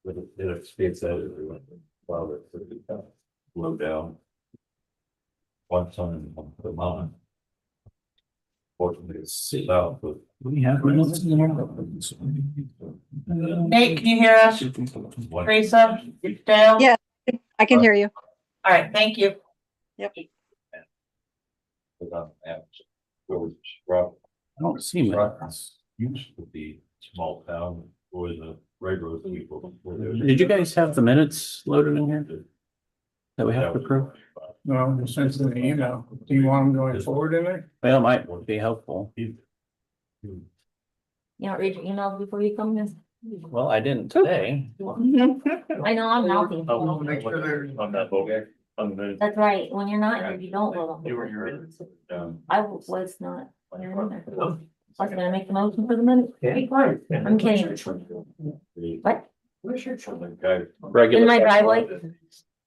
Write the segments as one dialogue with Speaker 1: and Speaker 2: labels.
Speaker 1: It expands out everyone. While it's low down. 1 ton per month. Fortunately, it's about, but
Speaker 2: We have minutes in there.
Speaker 3: Nate, can you hear us? Teresa, Dale?
Speaker 4: Yeah. I can hear you.
Speaker 3: All right, thank you.
Speaker 2: I don't see minutes.
Speaker 1: Used to be small town for the regular people.
Speaker 2: Did you guys have the minutes loaded in here that we have to approve?
Speaker 5: No, just send an email. Do you want them going forward in there?
Speaker 2: Well, it might be helpful.
Speaker 3: You don't read your emails before you come in?
Speaker 2: Well, I didn't today.
Speaker 3: I know, I'm healthy.
Speaker 5: Make sure they're.
Speaker 1: On that boat. On the minute.
Speaker 3: That's right, when you're not here, you don't vote.
Speaker 1: You were here.
Speaker 3: I was not. here either. I was gonna make the motion for the minute. I'm kidding. What?
Speaker 1: Where's your children? Guy.
Speaker 2: Regular.
Speaker 3: In my driveway?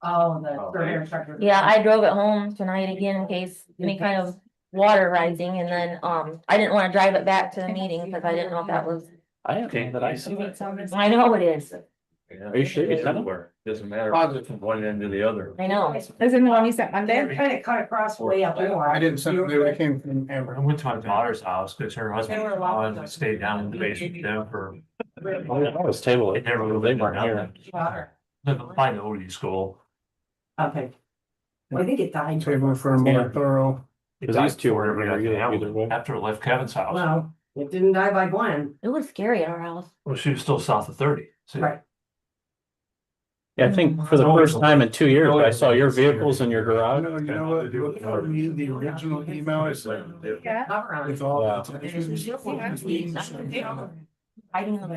Speaker 6: Oh, the.
Speaker 3: Yeah, I drove it home tonight again in case any kind of water rising, and then, I didn't wanna drive it back to the meeting, because I didn't know if that was.
Speaker 2: I don't know that I see it.
Speaker 3: I know it is,
Speaker 2: Are you sure you sent it?
Speaker 1: Doesn't matter from one end to the other.
Speaker 3: I know.
Speaker 4: Isn't the one you sent Monday?
Speaker 6: They're trying to cut across way up more.
Speaker 5: I didn't send them, they came from
Speaker 7: I
Speaker 5: Amber.
Speaker 7: went to my daughter's house because her husband
Speaker 6: They were locked up.
Speaker 7: stayed down in the basement with them for.
Speaker 2: I was table
Speaker 7: They
Speaker 2: it.
Speaker 7: never
Speaker 2: They weren't here.
Speaker 7: Lived by the OD school.
Speaker 6: Okay. Well, I think it died.
Speaker 5: Table for a more thorough.
Speaker 2: Because these two weren't here either way.
Speaker 7: After it left Kevin's house.
Speaker 6: Well, it didn't die by Gwen.
Speaker 3: It was scary at our house.
Speaker 7: Well, she was still south of 30. See?
Speaker 6: Right.
Speaker 2: Yeah, I think for the first time in 2 years, I saw your vehicles in your garage.
Speaker 5: No, you know what? Look for me, the original email I sent
Speaker 6: Yeah. Cover on
Speaker 5: with
Speaker 6: it.
Speaker 5: all.
Speaker 2: Wow.
Speaker 5: the
Speaker 3: Hiding in the.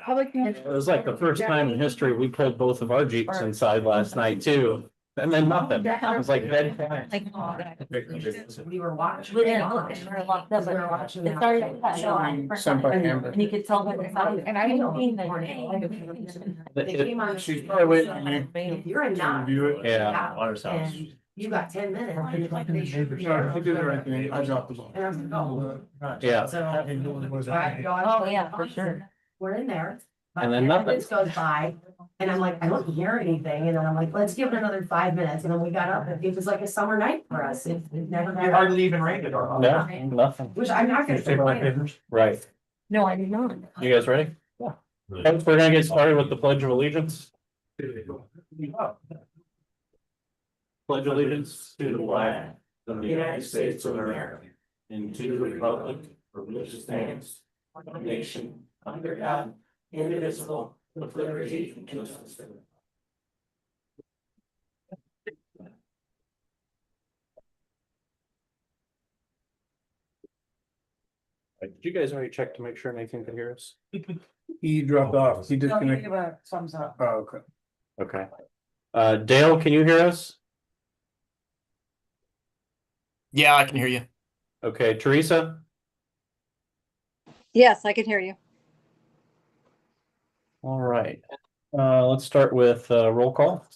Speaker 4: Public.
Speaker 2: It was like the first time in history we pulled both of our Jeeps inside last night too. And then nothing. It was like bed.
Speaker 6: We were watching.
Speaker 3: We didn't look, we were locked up, but it started at that show.
Speaker 5: Sent by Amber.
Speaker 3: And you could tell by the side.
Speaker 6: And I
Speaker 3: don't
Speaker 6: don't
Speaker 3: mean
Speaker 6: They came on.
Speaker 5: She's probably waiting on me.
Speaker 6: You're in
Speaker 5: to
Speaker 6: now.
Speaker 5: review it.
Speaker 2: Yeah.
Speaker 7: Daughter's house.
Speaker 6: And you got 10 minutes.
Speaker 5: No, he did the right thing. I dropped the ball.
Speaker 6: And I was like, oh.
Speaker 2: Yeah.
Speaker 6: So.
Speaker 3: Oh, yeah, for sure.
Speaker 6: We're in there.
Speaker 2: And then nothing.
Speaker 6: This goes by, and I'm like, I don't hear anything, and then I'm like, let's give it another 5 minutes, and then we got up, and it was like a summer night for us, it never.
Speaker 7: even rained it or.
Speaker 2: No, nothing.
Speaker 6: Which I'm not gonna complain.
Speaker 2: Right.
Speaker 3: No, I did not.
Speaker 2: You guys ready? Yeah. We're gonna get started with the Pledge of Allegiance. Pledge allegiance to the flag of the United States of America and to the republic for which it stands, one nation, under God, indivisible, with liberty and justice. Did you guys already check to make sure anything can hear us?
Speaker 5: He dropped off. He disconnected.
Speaker 6: a thumbs up.
Speaker 5: Oh, okay.
Speaker 2: Okay. Dale, can you hear us?
Speaker 8: Yeah, I can hear you.
Speaker 2: Okay, Teresa?
Speaker 4: Yes, I can hear you.
Speaker 2: All right, let's start with roll call.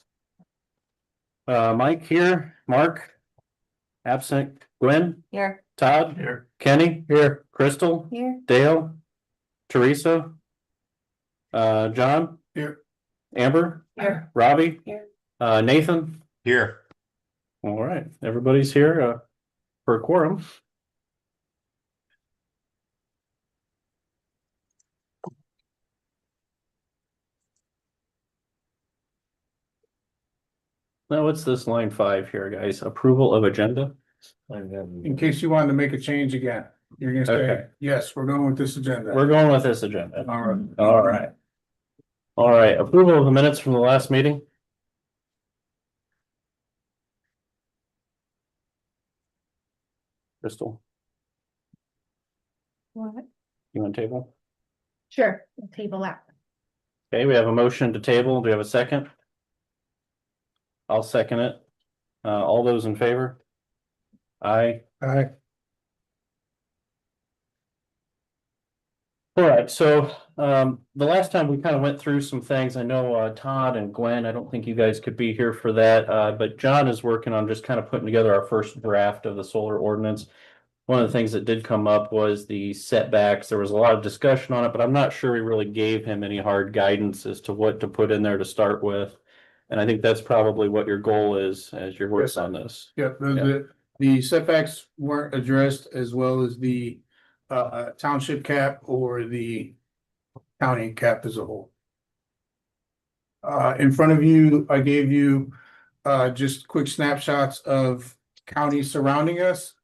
Speaker 2: Mike here, Mark. Absent, Gwen,
Speaker 3: Here.
Speaker 2: Todd,
Speaker 7: Here.
Speaker 2: Kenny, here, Crystal,
Speaker 3: Here.
Speaker 2: Dale, Teresa. John.
Speaker 5: Here.
Speaker 2: Amber.
Speaker 3: Here.
Speaker 2: Robbie.
Speaker 3: Here.
Speaker 2: Nathan.
Speaker 8: Here.
Speaker 2: All right, everybody's here for a quorum. Now, what's this line 5 here, guys? Approval of agenda?
Speaker 5: In case you wanted to make a change again, you're gonna say,
Speaker 2: Okay.
Speaker 5: yes, we're going with this agenda.
Speaker 2: We're going with this agenda.
Speaker 5: All right.
Speaker 2: All right. All right, approval of the minutes from the last meeting? Crystal,
Speaker 4: What?
Speaker 2: you want table?
Speaker 4: Sure, we'll table that.
Speaker 2: Okay, we have a motion to table. Do we have a second? I'll second it. All those in favor? Aye.
Speaker 5: Aye.
Speaker 2: All right, so the last time we kind of went through some things. I know Todd and Gwen, I don't think you guys could be here for that, but John is working on just kind of putting together our first draft of the solar ordinance.
Speaker 9: one of the things that did come up was the setbacks. There was a lot of discussion on it, but I'm not sure we really gave him any hard guidance as to what to put in there to start with. And I think that's probably what your goal is as you're working on this.
Speaker 5: Yeah, the setbacks weren't addressed as well as the township cap or the county cap as a whole. In front of you, I gave you just quick snapshots of counties surrounding us.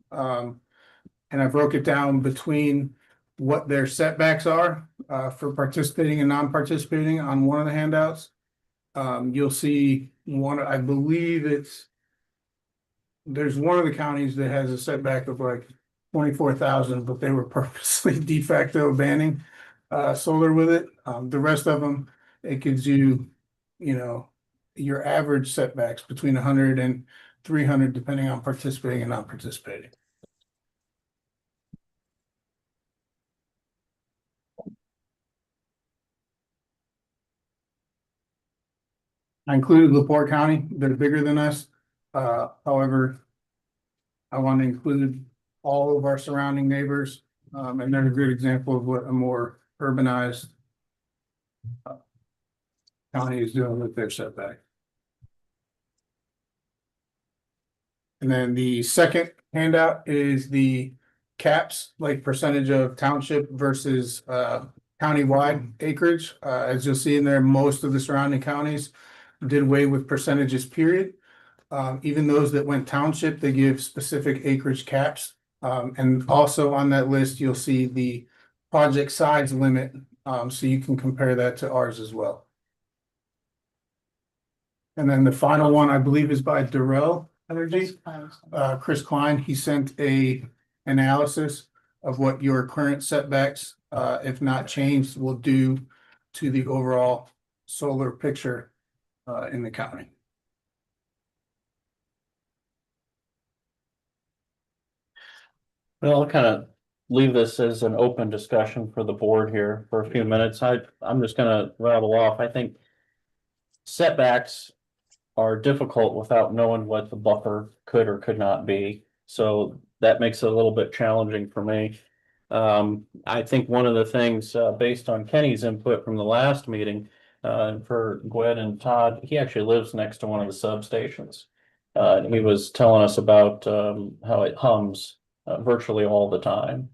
Speaker 5: And I broke it down between what their setbacks are for participating and non-participating on one of the handouts. You'll see one, I believe there's one of the counties that has a setback of like 24,000, but they were purposely de facto banning solar with it. The rest of them, it gives you, your average setbacks between 100 and 300, depending on participating and not participating. I included LaPorte County. They're bigger than us. However, I want to include all of our surrounding neighbors. And they're a good example of what a more urbanized county is doing with their setback. And then the second handout is the caps, like percentage of township versus countywide acreage. As you'll see in there, most of the surrounding counties did away with percentages, period. Even those that went township, they give specific acreage caps. And also on that list, you'll see the project size limit. So you can compare that to ours as well. And then the final one, I believe, is by Durrell Energy. Chris Klein, he sent a analysis of what your current setbacks, if not changed, will do to the overall solar picture in the county.
Speaker 9: Well, I'll kind of leave this as an open discussion for the board here for a few minutes. I'm just gonna rattle off. I think setbacks are difficult without knowing what the buffer could or could not be. So that makes it a little bit challenging for me. I think one of the things, based on Kenny's input from the last meeting, for Gwen and Todd, he actually lives next to one of the substations. And he was telling us about, how it hums, virtually all the time.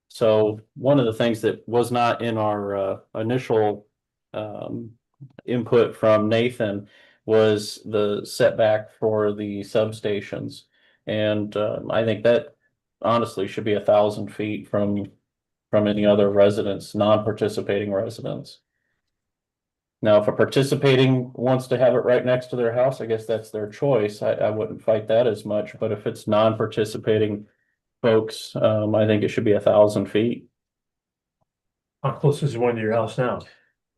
Speaker 9: So one of the things that was not in our, initial, input from Nathan was the setback for the substations. And I think that honestly should be 1,000 feet from any other residents, non-participating residents. Now, if a participating wants to have it right next to their house, I guess that's their choice. I wouldn't fight that as much, but if it's non-participating folks, I think it should be 1,000 feet.
Speaker 7: How close is the one to your house now?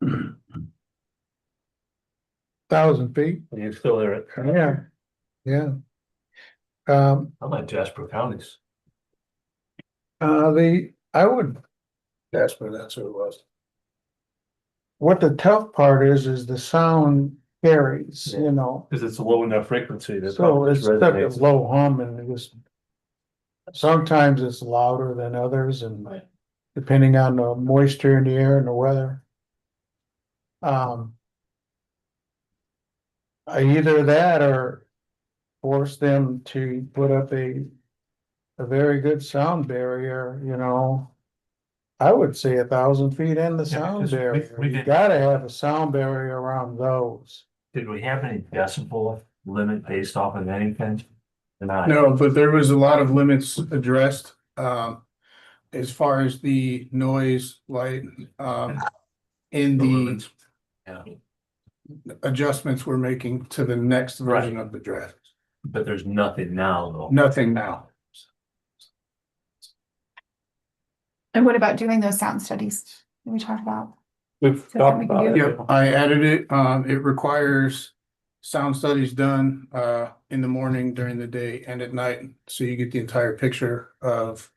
Speaker 5: 1,000 feet.
Speaker 7: Are you still there?
Speaker 5: Yeah. Yeah.
Speaker 7: I'm at Jasper Counties.
Speaker 5: I would. That's what it was. What the tough part is the sound carries,
Speaker 7: Because it's a low enough frequency that.
Speaker 5: so
Speaker 7: probably
Speaker 5: it's such a
Speaker 7: resonates.
Speaker 5: low hum and it just. Sometimes it's louder than others and depending on the moisture in the air and the weather. Either that or force them to put up a very good sound barrier, I would say 1,000 feet in the
Speaker 7: Yeah,
Speaker 5: sound
Speaker 7: because we-
Speaker 5: barrier.
Speaker 7: we
Speaker 5: You
Speaker 7: did-
Speaker 5: gotta have a sound barrier around those.
Speaker 7: Did we have any decibel limit based off of anything? Not.
Speaker 5: No, but there was a lot of limits addressed, as far as the noise, light, in the
Speaker 7: Yeah,
Speaker 5: adjustments we're making to the next version of the draft.
Speaker 7: but there's nothing now though.
Speaker 5: Nothing now.
Speaker 4: And what about doing those sound studies that we talked about?
Speaker 9: We've
Speaker 4: that
Speaker 9: talked
Speaker 4: we can
Speaker 9: about it.
Speaker 4: do?
Speaker 5: Yep, I added it. It requires sound studies done in the morning, during the day, and at night, so you get the entire picture of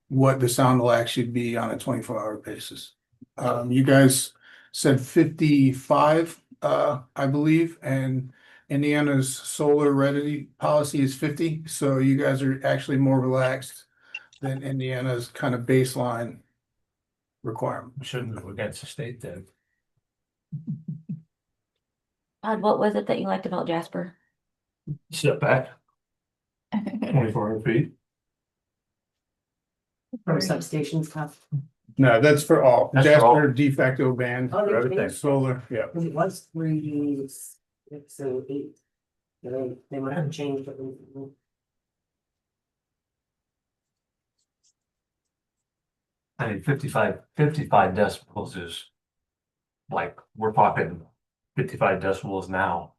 Speaker 5: what the sound will actually be on a 24-hour basis. You guys said 55, I believe, and Indiana's solar ready policy is 50, so you guys are actually more relaxed than Indiana's kind of baseline requirement.
Speaker 7: We shouldn't go against the state then.
Speaker 3: Todd, what was it that you liked about Jasper?
Speaker 7: Step back 2,400 feet.
Speaker 6: From substation stuff.
Speaker 5: No, that's for all.
Speaker 7: That's for all.
Speaker 5: Jasper de facto ban,
Speaker 6: Oh, they
Speaker 7: everything.
Speaker 6: changed it.
Speaker 5: solar, yeah.
Speaker 6: Cause it was 3, 6, and 8. And they might have changed it.
Speaker 7: I mean, 55 decibels is like, we're talking 55 decibels now,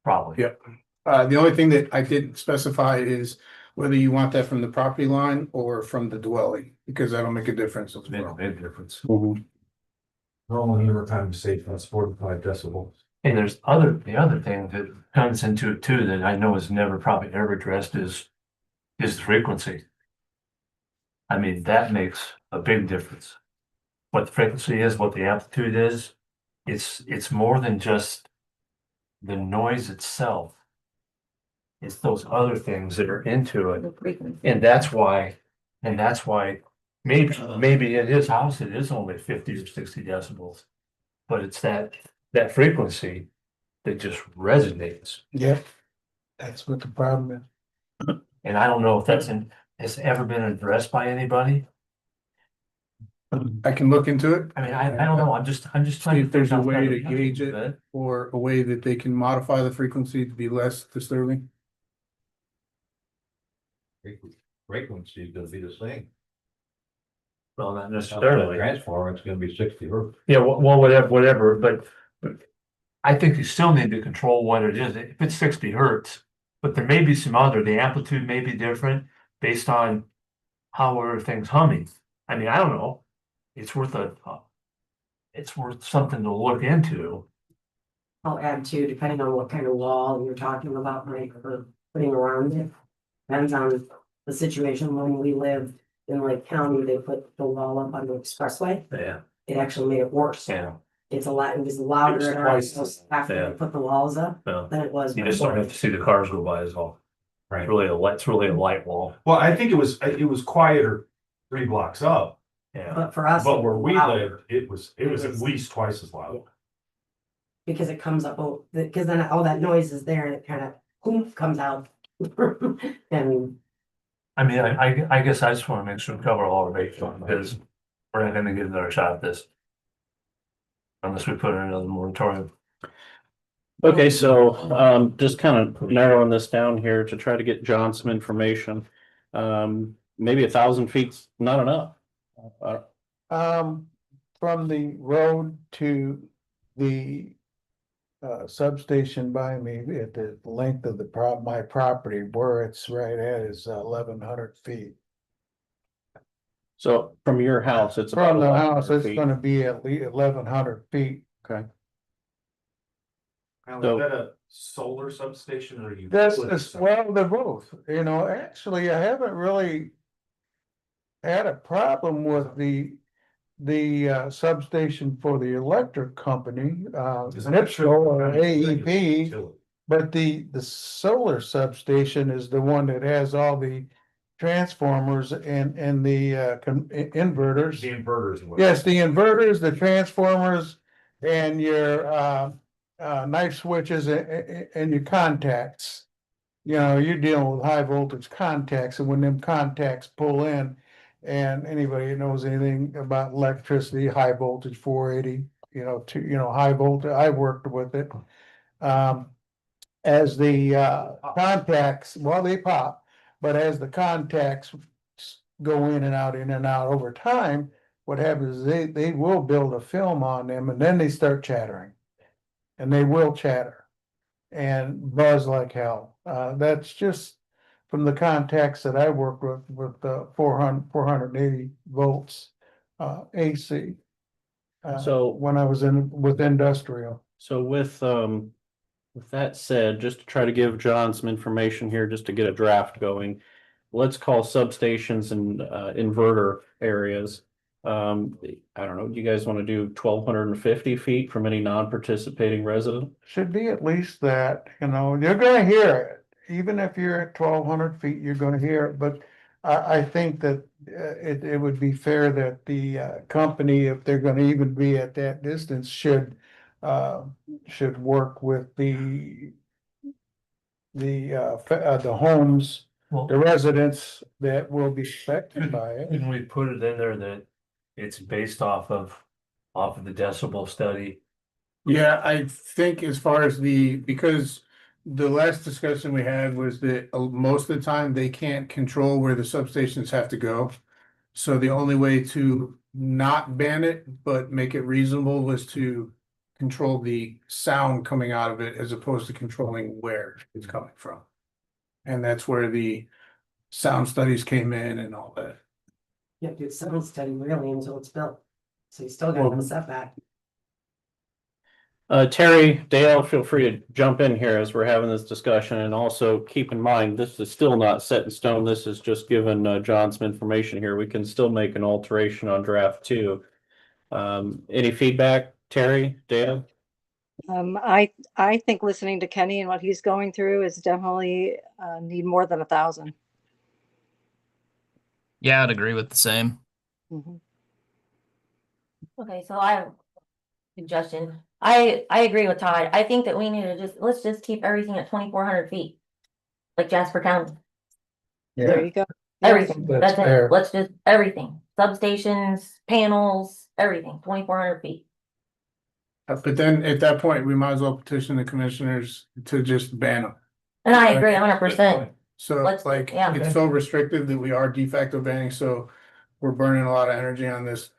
Speaker 7: probably.
Speaker 5: Yep. The only thing that I didn't specify is whether you want that from the property line or from the dwelling, because that'll make a difference as
Speaker 1: Make a
Speaker 5: well.
Speaker 1: big difference.
Speaker 9: Mhm.
Speaker 1: Normally, you're trying to save us 45 decibels.
Speaker 7: And there's the other thing that comes into it too, that I know is never probably ever addressed is the frequency. I mean, that makes a big difference. What the frequency is, what the amplitude is, it's more than just the noise itself. It's those other things that are into it.
Speaker 3: The frequency.
Speaker 7: And that's why maybe at his house, it is only 50 or 60 decibels. But it's that frequency that just resonates.
Speaker 5: Yep. That's what the problem is.
Speaker 7: And I don't know if has ever been addressed by anybody.
Speaker 5: I can look into it.
Speaker 7: I mean, I don't know. I'm just trying
Speaker 5: See
Speaker 7: to.
Speaker 5: if there's a
Speaker 7: figure out
Speaker 5: way
Speaker 7: how
Speaker 5: to gauge
Speaker 7: do
Speaker 5: it
Speaker 7: that.
Speaker 5: or a way that they can modify the frequency to be less disturbing.
Speaker 1: Frequency is gonna be the same.
Speaker 7: Well, not
Speaker 1: Transformer,
Speaker 7: necessarily.
Speaker 1: it's gonna be 60 hertz.
Speaker 7: Yeah, well, whatever, but I think you still need to control what it is. If it's 60 hertz, but there may be the amplitude may be different based on how everything's humming. I mean, I don't know. It's worth something to look into.
Speaker 6: I'll add to, depending on what kind of wall you're talking about, Mike, or putting around it. Depends on the situation. When we lived in Lake County, they put the wall up on the expressway.
Speaker 7: Yeah.
Speaker 6: It actually made it worse.
Speaker 7: Yeah.
Speaker 6: It was louder in our house after
Speaker 7: Yeah.
Speaker 6: they put the walls up
Speaker 7: Well,
Speaker 6: than it was
Speaker 7: you just don't
Speaker 6: before.
Speaker 7: have to see the cars go by as well.
Speaker 1: Right.
Speaker 7: It's really a light wall.
Speaker 10: Well, I think it was quieter 3 blocks up,
Speaker 7: Yeah.
Speaker 6: But for us.
Speaker 10: but where we
Speaker 6: louder,
Speaker 10: lived, it was at least twice as loud.
Speaker 6: Because it comes up, because then all that noise is there and it kind of comes out. And
Speaker 7: I mean, I guess I just want to make sure we cover all our bases because we're not gonna get another shot at this. Unless we put in another moratorium.
Speaker 9: Okay, so just kind of narrowing this down here to try to get John some information. Maybe 1,000 feet's not enough.
Speaker 11: From the road to the substation by me at the length of my property, where it's right at is 1,100 feet.
Speaker 9: So from your house, it's about
Speaker 11: From the house,
Speaker 9: 1,100
Speaker 11: it's
Speaker 9: feet.
Speaker 11: gonna be at least 1,100 feet.
Speaker 9: Okay.
Speaker 10: Now,
Speaker 9: So-
Speaker 10: is that a solar substation or you?
Speaker 11: This is, well, they're both, actually, I haven't really had a problem with the substation for the electric company, NIPSCO or AEP. But the solar substation is the one that has all the transformers and the inverters.
Speaker 10: The inverters. and what-
Speaker 11: Yes, the inverters, the transformers, and your knife switches and your contacts. You're dealing with high voltage contacts, and when them contacts pull in, and anybody that knows anything about electricity, high voltage 480, high voltage, I worked with it. As the contacts, well, they pop, but as the contacts go in and out over time, what happens is they will build a film on them and then they start chattering. And they will chatter and buzz like hell. That's just from the contacts that I work with 480 volts AC.
Speaker 9: So-
Speaker 11: when I was with industrial.
Speaker 9: So with that said, just to try to give John some information here, just to get a draft going. Let's call substations and inverter areas. I don't know, do you guys want to do 1,250 feet from any non-participating resident?
Speaker 11: Should be at least that, you're gonna hear it. Even if you're at 1,200 feet, you're gonna hear it, but I think that it would be fair that the company, if they're gonna even be at that distance, should work with the homes,
Speaker 7: Well,
Speaker 11: the residents that will be affected by it.
Speaker 7: and we put it in there that it's based off of the decibel study.
Speaker 5: Yeah, I think as far as because the last discussion we had was that most of the time they can't control where the substations have to go. So the only way to not ban it, but make it reasonable was to control the sound coming out of it as opposed to controlling where it's coming from. And that's where the sound studies came in and all that.
Speaker 6: You have to do a sound study really until it's built. So you still got a setback.
Speaker 9: Terry, Dale, feel free to jump in here as we're having this discussion, and also keep in mind, this is still not set in stone. This is just given John some information here. We can still make an alteration on draft 2. Any feedback, Terry, Dale?
Speaker 12: I think listening to Kenny and what he's going through is definitely need more than 1,000.
Speaker 8: Yeah, I'd agree with the same.
Speaker 12: Mhm.
Speaker 3: Okay, so I have a suggestion. I agree with Todd. I think that we need to let's just keep everything at 2,400 feet. Like Jasper County,
Speaker 12: There you go.
Speaker 3: everything.
Speaker 11: That's
Speaker 3: That's it.
Speaker 11: fair.
Speaker 3: Let's just, everything. Substations, panels, everything, 2,400 feet.
Speaker 5: But then at that point, we might as well petition the commissioners to just ban them.
Speaker 3: And I agree 100%.
Speaker 5: So
Speaker 3: yeah.
Speaker 5: it's so restrictive that we are de facto banning, so we're burning a lot of energy on this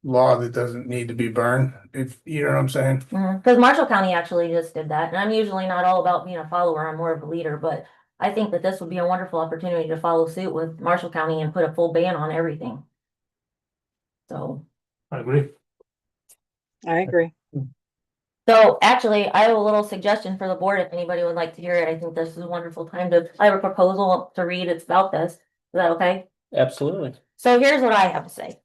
Speaker 5: law that doesn't need to be burned, if you know what I'm saying.
Speaker 3: Because Marshall County actually just did that, and I'm usually not all about being a follower, I'm more of a leader, but I think that this would be a wonderful opportunity to follow suit with Marshall County and put a full ban on everything. So.
Speaker 7: I agree.
Speaker 12: I agree.
Speaker 3: So actually, I have a little suggestion for the board if anybody would like to hear it. I think this is a wonderful time I have a proposal to read. It's about this. Is that okay?
Speaker 9: Absolutely.
Speaker 3: So here's what I have to say.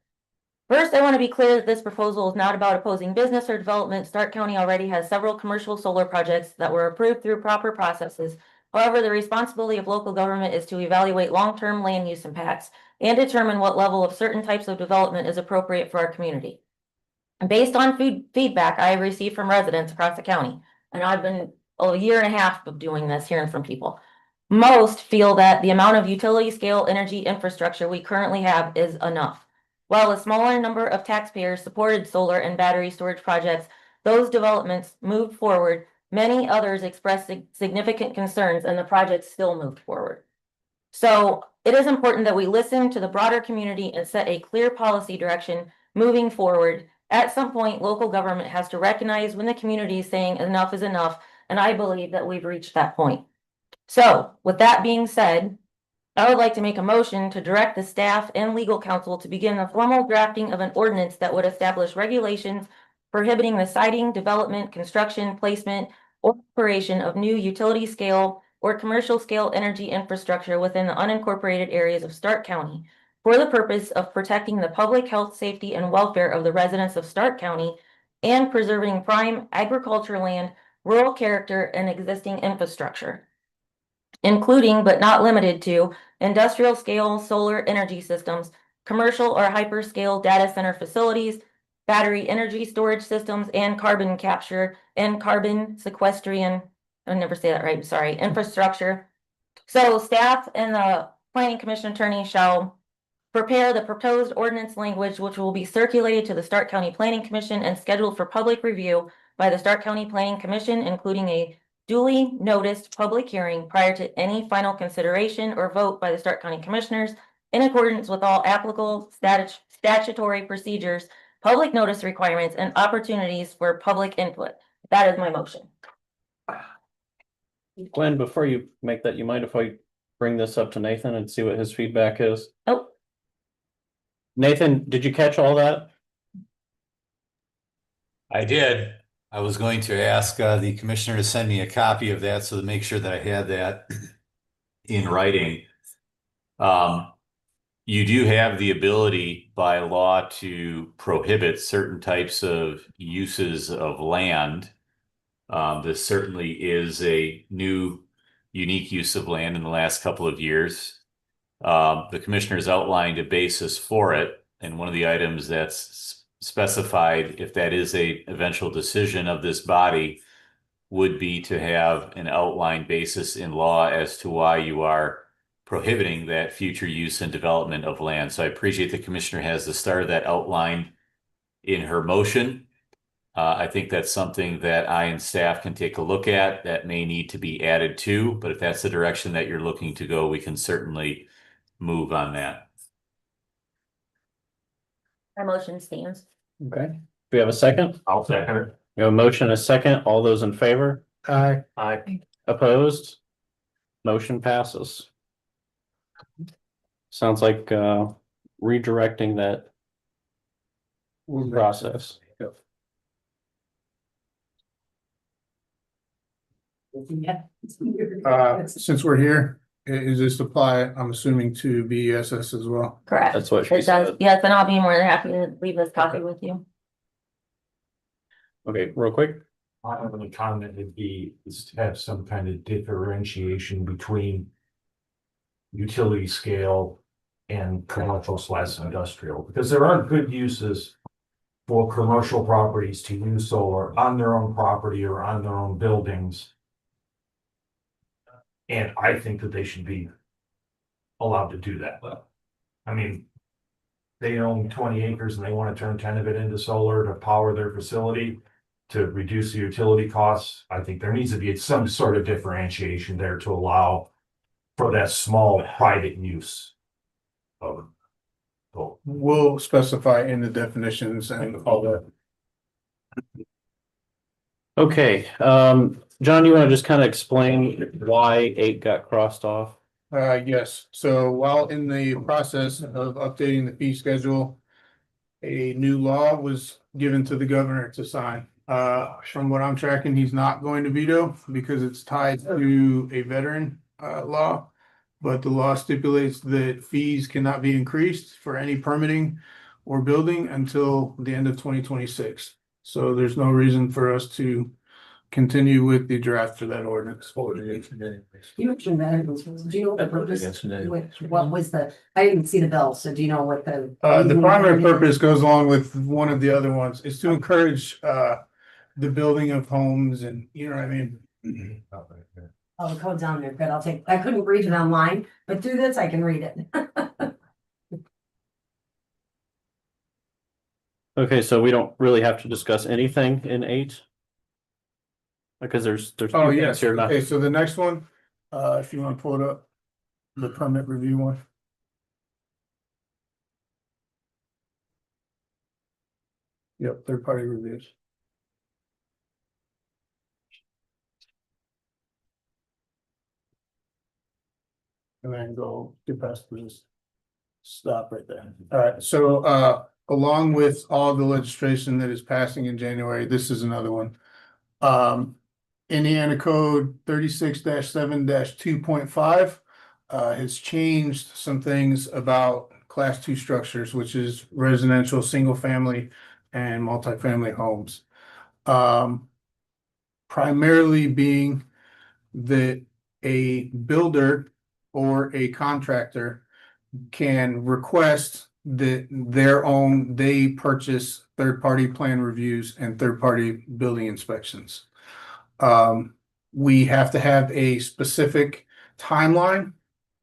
Speaker 3: First, I want to be clear that this proposal is not about opposing business or development. Stark County already has several commercial solar projects that were approved through proper processes. However, the responsibility of local government is to evaluate long-term land use impacts and determine what level of certain types of development is appropriate for our community. Based on feedback I have received from residents across the county, and I've been a year and a half of doing this, hearing from people. Most feel that the amount of utility scale energy infrastructure we currently have is enough. While a smaller number of taxpayers supported solar and battery storage projects, those developments moved forward. Many others expressed significant concerns and the projects still moved forward. So it is important that we listen to the broader community and set a clear policy direction moving forward. At some point, local government has to recognize when the community is saying enough is enough, and I believe that we've reached that point. So, with that being said, I would like to make a motion to direct the staff and legal counsel to begin the formal drafting of an ordinance that would establish regulations prohibiting the siting, development, construction, placement, or operation of new utility scale or commercial scale energy infrastructure within the unincorporated areas of Stark County, for the purpose of protecting the public health, safety, and welfare of the residents of Stark County and preserving prime agricultural land, rural character, and existing infrastructure, including but not limited to industrial scale solar energy systems, commercial or hyperscale data center facilities, battery energy storage systems, and carbon capture and carbon sequestration, I never say that right, I'm sorry, infrastructure. So staff and the planning commission attorney shall prepare the proposed ordinance language, which will be circulated to the Stark County Planning Commission and scheduled for public review by the Stark County Planning Commission, including a duly noticed public hearing prior to any final consideration or vote by the Stark County Commissioners in accordance with all applicable statutory procedures, public notice requirements, and opportunities for public input. That is my motion.
Speaker 9: Gwen, before you make that, you mind if I bring this up to Nathan and see what his feedback is?
Speaker 3: Oh.
Speaker 9: Nathan, did you catch all that?
Speaker 1: I did. I was going to ask the commissioner to send me a copy of that so to make sure that I had that in writing. You do have the ability by law to prohibit certain types of uses of land. This certainly is a new, unique use of land in the last couple of years. The commissioners outlined a basis for it, and one of the items that's specified, if that is a eventual decision of this body, would be to have an outlined basis in law as to why you are prohibiting that future use and development of land. So I appreciate the commissioner has the start of that outlined in her motion. I think that's something that I and staff can take a look at. That may need to be added to, but if that's the direction that you're looking to go, we can certainly move on that.
Speaker 3: My motion stands.
Speaker 9: Okay, do we have a second?
Speaker 7: I'll second it.
Speaker 9: We have a motion, a second. All those in favor?
Speaker 11: Aye.
Speaker 7: Aye.
Speaker 9: Opposed? Motion passes. Sounds like redirecting that process.
Speaker 6: Yeah.
Speaker 5: Since we're here, is this apply, I'm assuming to BESS as well?
Speaker 3: Correct.
Speaker 9: That's what she
Speaker 3: It does.
Speaker 9: said.
Speaker 3: Yes, and I'll be more than happy to leave this copy with you.
Speaker 9: Okay, real quick.
Speaker 10: My only comment would be is to have some kind of differentiation between utility scale and commercial/industrial, because there are good uses for commercial properties to use solar on their own property or on their own buildings. And I think that they should be allowed to do that. I mean, they own 20 acres and they want to turn 10 of it into solar to power their facility to reduce the utility costs. I think there needs to be some sort of differentiation there to allow for that small private use of it.
Speaker 5: We'll specify in the definitions and all that.
Speaker 9: Okay, John, you want to just kind of explain why 8 got crossed off?
Speaker 5: Yes, so while in the process of updating the fee schedule, a new law was given to the governor to sign. From what I'm tracking, he's not going to veto because it's tied to a veteran law. But the law stipulates that fees cannot be increased for any permitting or building until the end of 2026. So there's no reason for us to continue with the draft for that ordinance.
Speaker 6: You mentioned that, do you know what the purpose, what was the, I didn't see the bill, so do you know what the?
Speaker 5: The primary purpose goes along with one of the other ones, is to encourage the building of homes and, you know what I mean?
Speaker 6: Oh, the code's on there, good, I'll take, I couldn't read it online, but through this, I can read it.
Speaker 9: Okay, so we don't really have to discuss anything in 8? Because there's
Speaker 5: Oh,
Speaker 9: two things
Speaker 5: yes,
Speaker 9: here.
Speaker 5: okay, so the next one, if you want to pull it up, the permit review one. Yep, third party reviews. And then go get past this. Stop right there. All right, so along with all the legislation that is passing in January, this is another one. Indiana Code 36-7 2.5 has changed some things about class 2 structures, which is residential, single family and multifamily homes. Primarily being that a builder or a contractor can request that they purchase third-party plan reviews and third-party building inspections. We have to have a specific timeline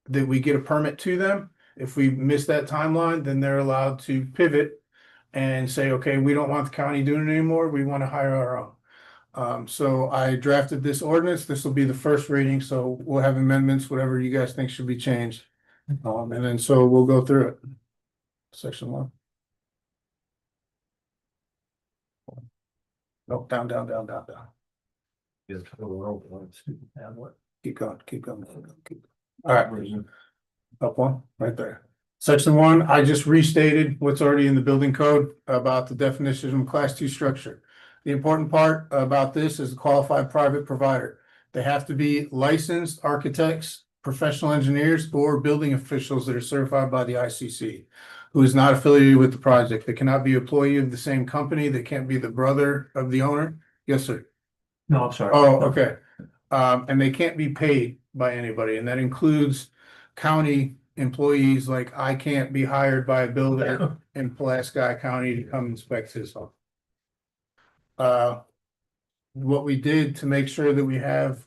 Speaker 5: that we get a permit to them. If we miss that timeline, then they're allowed to pivot and say, okay, we don't want the county doing it anymore. We want to hire our own. So I drafted this ordinance. This will be the first reading, so we'll have amendments, whatever you guys think should be changed. And then so we'll go through it. Section 1. No, down. Keep going. All right. Up one, right there. Section 1, I just restated what's already in the building code about the definition of class 2 structure. The important part about this is the qualified private provider. They have to be licensed architects, professional engineers, or building officials that are certified by the ICC, who is not affiliated with the project. They cannot be an employee of the same company. They can't be the brother of the owner. Yes, sir.
Speaker 7: No, I'm sorry.
Speaker 5: Oh, okay. And they can't be paid by anybody, and that includes county employees, like I can't be hired by a builder in Pulaski County to come inspect his home. What we did to make sure that we have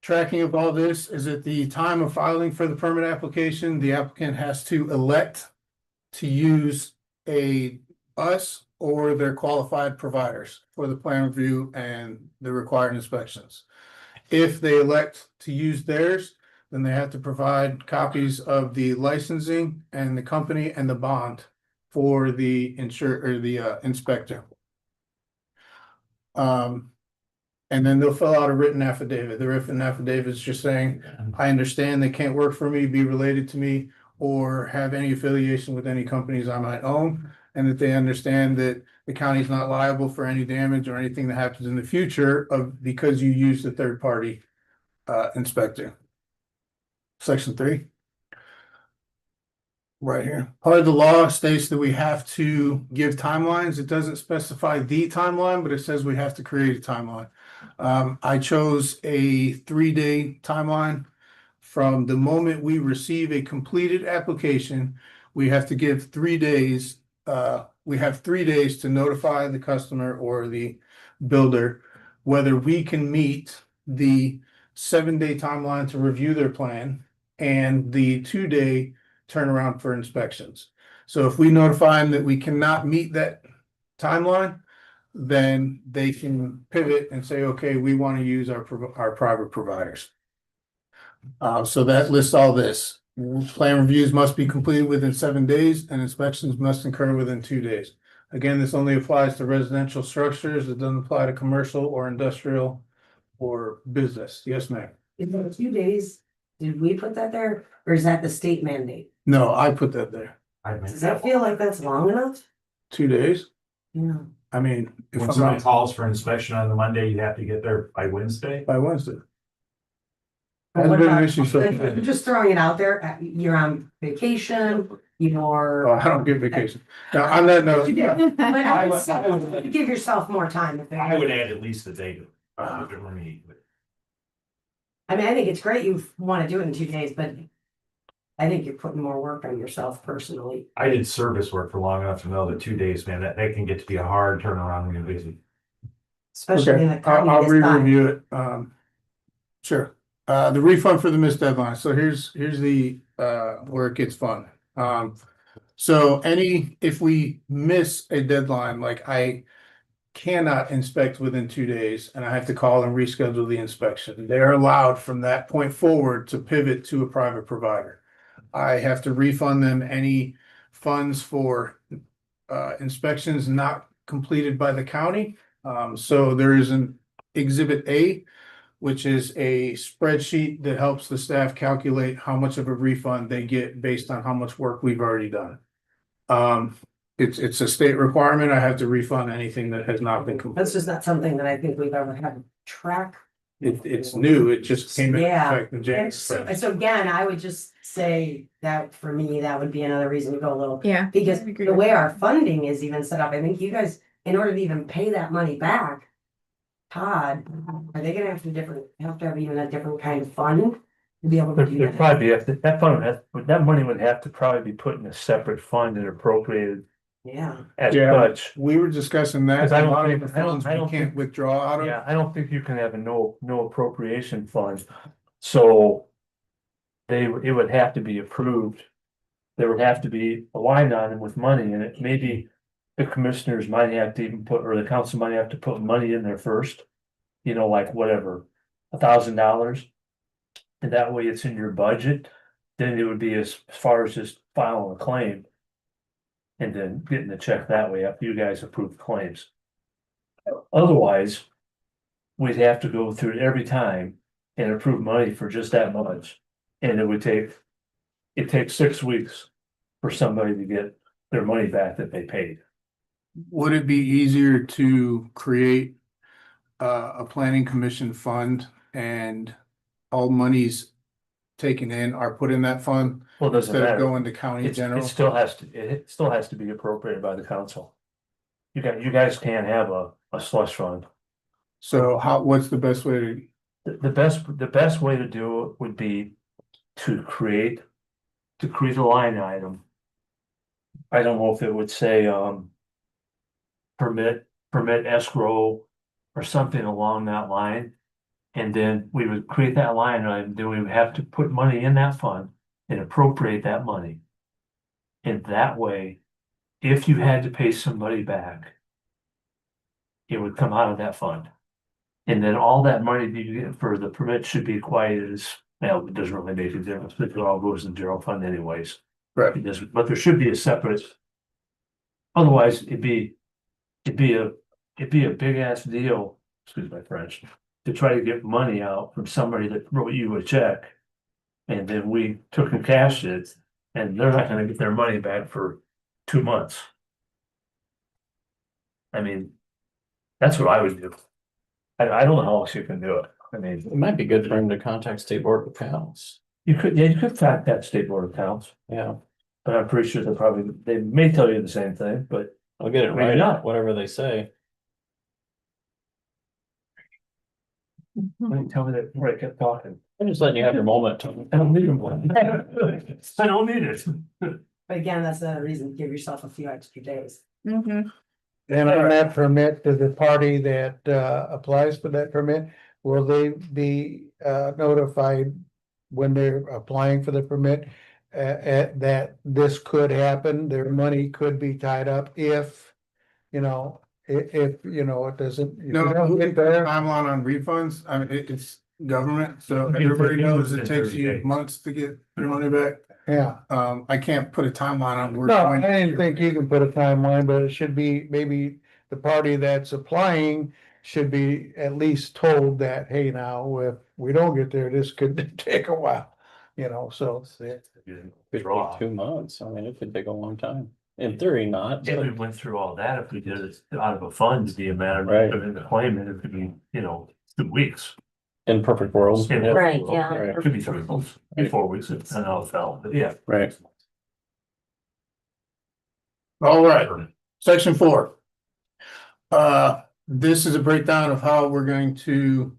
Speaker 5: tracking of all this is at the time of filing for the permit application, the applicant has to elect to use us or their qualified providers for the plan review and the required inspections. If they elect to use theirs, then they have to provide copies of the licensing and the company and the bond for the inspector. And then they'll fill out a written affidavit. The written affidavit is just saying, I understand they can't work for me, be related to me, or have any affiliation with any companies I might own, and that they understand that the county is not liable for any damage or anything that happens in the future because you used a third party inspector. Section 3. Right here. Part of the law states that we have to give timelines. It doesn't specify the timeline, but it says we have to create a timeline. I chose a 3-day timeline. From the moment we receive a completed application, we have to give 3 days. We have 3 days to notify the customer or the builder whether we can meet the 7-day timeline to review their plan and the 2-day turnaround for inspections. So if we notify them that we cannot meet that timeline, then they can pivot and say, okay, we want to use our private providers. So that lists all this. Plan reviews must be completed within 7 days and inspections must occur within 2 days. Again, this only applies to residential structures. It doesn't apply to commercial or industrial or business. Yes, ma'am.
Speaker 6: In the 2 days, did we put that there or is that the state mandate?
Speaker 5: No, I put that there.
Speaker 6: Does that feel like that's long enough?
Speaker 5: 2 days.
Speaker 6: Yeah.
Speaker 5: I mean, if
Speaker 10: When
Speaker 5: I'm
Speaker 10: somebody
Speaker 5: not
Speaker 10: calls for inspection on the Monday, you have to get there by Wednesday.
Speaker 5: by Wednesday.
Speaker 6: But
Speaker 5: Hasn't
Speaker 6: what
Speaker 5: been an
Speaker 6: about-
Speaker 5: issue so
Speaker 6: if
Speaker 5: far.
Speaker 6: you're just throwing it out there, you're on vacation,
Speaker 5: Oh,
Speaker 6: you're.
Speaker 5: I don't get vacation. Now, on that note,
Speaker 6: But I would say, give yourself more time. If
Speaker 10: I would add at least a day to it. For me.
Speaker 6: I mean, I think it's great you want to do it in 2 days, but I think you're putting more work on yourself personally.
Speaker 10: I did service work for long enough to know that 2 days, man, that can get to be a hard turnaround when you're busy.
Speaker 6: Especially in the
Speaker 5: okay,
Speaker 6: county
Speaker 5: I'll
Speaker 6: this time.
Speaker 5: re-review it. Sure. The refund for the missed deadline. So here's the where it gets fun. So if we miss a deadline, like I cannot inspect within 2 days and I have to call and reschedule the inspection. They're allowed from that point forward to pivot to a private provider. I have to refund them any funds for inspections not completed by the county. So there is an Exhibit A, which is a spreadsheet that helps the staff calculate how much of a refund they get based on how much work we've already done. It's a state requirement. I have to refund anything that has not been completed.
Speaker 6: That's just not something that I think we've ever had to track.
Speaker 5: It's new. It just came into
Speaker 6: Yeah.
Speaker 5: effect in January.
Speaker 6: So again, I would just say that for me, that would be another reason to go a little.
Speaker 4: Yeah.
Speaker 6: Because
Speaker 4: I agree
Speaker 6: the
Speaker 4: with
Speaker 6: way
Speaker 4: that.
Speaker 6: our funding is even set up, I think you guys, in order to even pay that money back, Todd, are they gonna have to have even a different kind of fund to be able to do
Speaker 7: There'd
Speaker 6: that?
Speaker 7: probably be, that money would have to probably be put in a separate fund and appropriated
Speaker 6: Yeah.
Speaker 7: as
Speaker 5: Yeah.
Speaker 7: such.
Speaker 5: We were discussing that.
Speaker 7: 'Cause I
Speaker 5: A
Speaker 7: don't
Speaker 5: lot of
Speaker 7: think-
Speaker 5: the funds
Speaker 7: I don't
Speaker 5: we can't
Speaker 7: think-
Speaker 5: withdraw out of.
Speaker 7: Yeah, I don't think you can have a no appropriation fund, so it would have to be approved. There would have to be a line item with money in it, maybe the commissioners might have to even put, or the council might have to put money in there first. You know, like whatever, $1,000. And that way it's in your budget, then it would be as far as just filing a claim. And then getting the check that way after you guys approve claims. Otherwise, we'd have to go through it every time and approve money for just that much. And it takes 6 weeks for somebody to get their money back that they paid.
Speaker 5: Would it be easier to create a planning commission fund and all monies taken in are put in that fund
Speaker 7: Well, it doesn't
Speaker 5: instead of
Speaker 7: matter.
Speaker 5: going to county
Speaker 7: It
Speaker 5: general?
Speaker 7: still has to be appropriated by the council. You guys can't have a slush fund.
Speaker 5: So what's the best way to?
Speaker 7: The best way to do it would be to create to create a line item. I don't know if it would say, permit escrow or something along that line. And then we would create that line item, then we would have to put money in that fund and appropriate that money. And that way, if you had to pay somebody back, it would come out of that fund. And then all that money that you get for the permit should be quieted as, well, it doesn't really make a difference, but it all goes in the general fund anyways.
Speaker 5: Right.
Speaker 7: It doesn't, but there should be a separate. Otherwise, it'd be a big ass deal, excuse my French, to try to get money out from somebody that wrote you a check. And then we took and cashed it, and they're not gonna get their money back for 2 months. I mean, that's what I would do. I don't know how else you can do it. I mean,
Speaker 9: It might be good for him to contact State Board of Accounts.
Speaker 7: you could fact that State Board of Accounts,
Speaker 9: Yeah,
Speaker 7: but I'm pretty sure they may tell you the same thing, but
Speaker 9: I'll get it
Speaker 7: Maybe
Speaker 9: right,
Speaker 7: not.
Speaker 9: whatever they say.
Speaker 7: they tell me that before I kept talking.
Speaker 9: I'm just letting you have your moment, Tony.
Speaker 7: I don't need them. I don't need it.
Speaker 6: But again, that's the reason, give yourself a few extra days.
Speaker 4: Mhm.
Speaker 11: And on that permit, to the party that applies for that permit, will they be notified when they're applying for the permit? That this could happen, their money could be tied up if, you know, if, you know, it doesn't. if
Speaker 5: No,
Speaker 11: you don't get there.
Speaker 5: timeline on refunds, I mean, it's government, so everybody knows it takes you months to get your money back.
Speaker 11: Yeah,
Speaker 5: I can't put a timeline on.
Speaker 11: no, I didn't think you can put a timeline, but it should be, maybe the party that's applying should be at least told that, hey, now, if we don't get there, this could take a while, you know, so.
Speaker 9: Could take 2 months. I mean, it could take a long time. In theory, not.
Speaker 7: If we
Speaker 9: but-
Speaker 7: went through all that, if we did it out of a fund, it'd be a matter
Speaker 9: Right.
Speaker 7: of the claimant, it could be, 2 weeks.
Speaker 9: In perfect world.
Speaker 7: Yeah.
Speaker 3: Right, yeah.
Speaker 7: It could be 3 months, be 4 weeks, if I know it fell, but yeah.
Speaker 9: Right.
Speaker 5: All right, section 4. This is a breakdown of how we're going to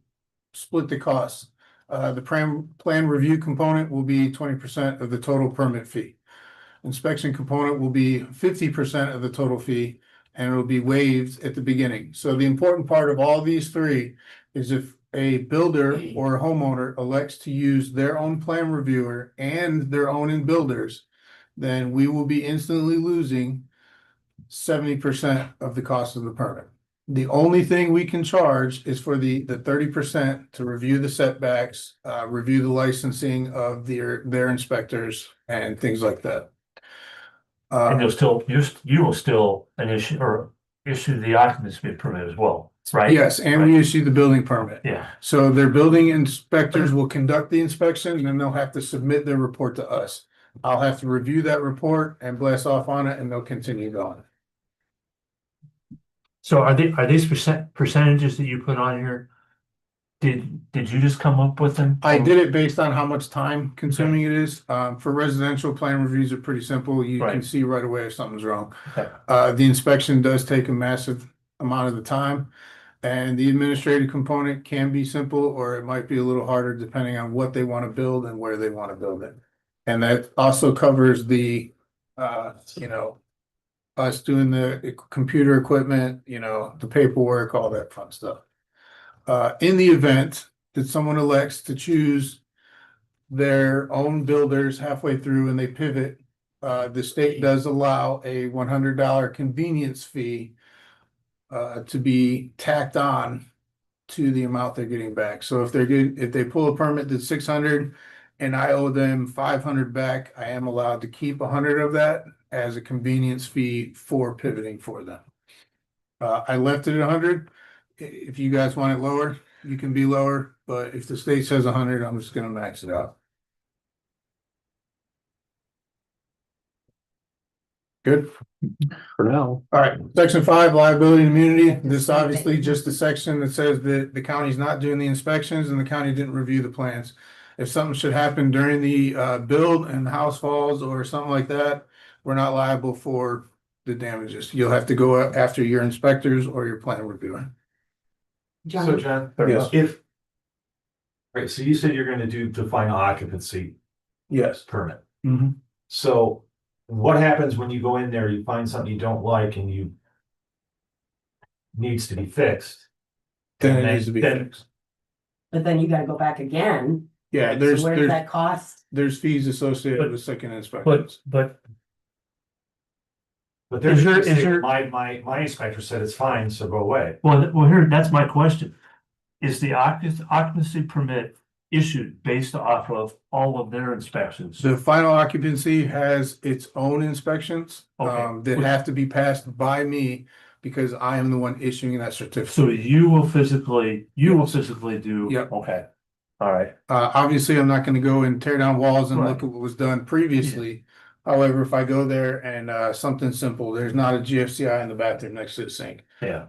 Speaker 5: split the costs. The plan review component will be 20% of the total permit fee. Inspection component will be 50% of the total fee, and it'll be waived at the beginning. So the important part of all these three is if a builder or a homeowner elects to use their own plan reviewer and their own builders, then we will be instantly losing 70% of the cost of the permit. The only thing we can charge is for the 30% to review the setbacks, review the licensing of their inspectors and things like that.
Speaker 7: And you will still issue the occupancy permit as well, right?
Speaker 5: Yes, and we issue the building permit.
Speaker 7: Yeah,
Speaker 5: So their building inspectors will conduct the inspection and then they'll have to submit their report to us. I'll have to review that report and blast off on it and they'll continue going.
Speaker 7: so are these percentages that you put on here? Did you just come up with them?
Speaker 5: I did it based on how much time consuming it is. For residential plan reviews are pretty simple. You can
Speaker 7: Right.
Speaker 5: see right away if something's wrong.
Speaker 7: Okay.
Speaker 5: The inspection does take a massive amount of the time. And the administrative component can be simple, or it might be a little harder depending on what they want to build and where they want to build it. And that also covers the, us doing the computer equipment, the paperwork, all that fun stuff. In the event that someone elects to choose their own builders halfway through and they pivot, the state does allow a $100 convenience fee to be tacked on to the amount they're getting back. So if they pull a permit that's 600 and I owe them 500 back, I am allowed to keep 100 of that as a convenience fee for pivoting for them. I left it at 100. If you guys want it lower, you can be lower, but if the state says 100, I'm just gonna max it out. Good.
Speaker 9: For now.
Speaker 5: All right, section 5, liability and immunity. This is obviously just a section that says that the county's not doing the inspections and the county didn't review the plans. If something should happen during the build and the house falls or something like that, we're not liable for the damages. You'll have to go after your inspectors or your plan reviewer.
Speaker 10: So John,
Speaker 5: Yes.
Speaker 10: Right, so you said you're gonna do the final occupancy
Speaker 5: Yes.
Speaker 10: permit.
Speaker 5: Mhm.
Speaker 10: So what happens when you go in there, you find something you don't like and you needs to be fixed?
Speaker 5: Then
Speaker 10: And
Speaker 5: it needs to be
Speaker 10: then-
Speaker 5: fixed.
Speaker 6: But then you gotta go back again.
Speaker 5: Yeah,
Speaker 6: So
Speaker 5: there's,
Speaker 6: where does
Speaker 5: there's,
Speaker 6: that cost?
Speaker 5: there's fees associated
Speaker 7: But-
Speaker 5: with second inspections.
Speaker 7: But
Speaker 10: But
Speaker 7: Is
Speaker 10: there's,
Speaker 7: there-
Speaker 10: my inspector said it's fine, so go away.
Speaker 7: well, here, that's my question. Is the occupancy permit issued based off of all of their inspections?
Speaker 5: The final occupancy has its own inspections,
Speaker 7: Okay.
Speaker 5: that have to be passed by me because I am the one issuing that certificate.
Speaker 7: So you will physically do?
Speaker 5: Yep.
Speaker 7: Okay, all right.
Speaker 5: Obviously, I'm not gonna go and tear down walls and look
Speaker 7: Right.
Speaker 5: at what was done previously. However, if I go there and, something simple, there's not a GFCI in the bathroom next to the sink.
Speaker 7: Yeah,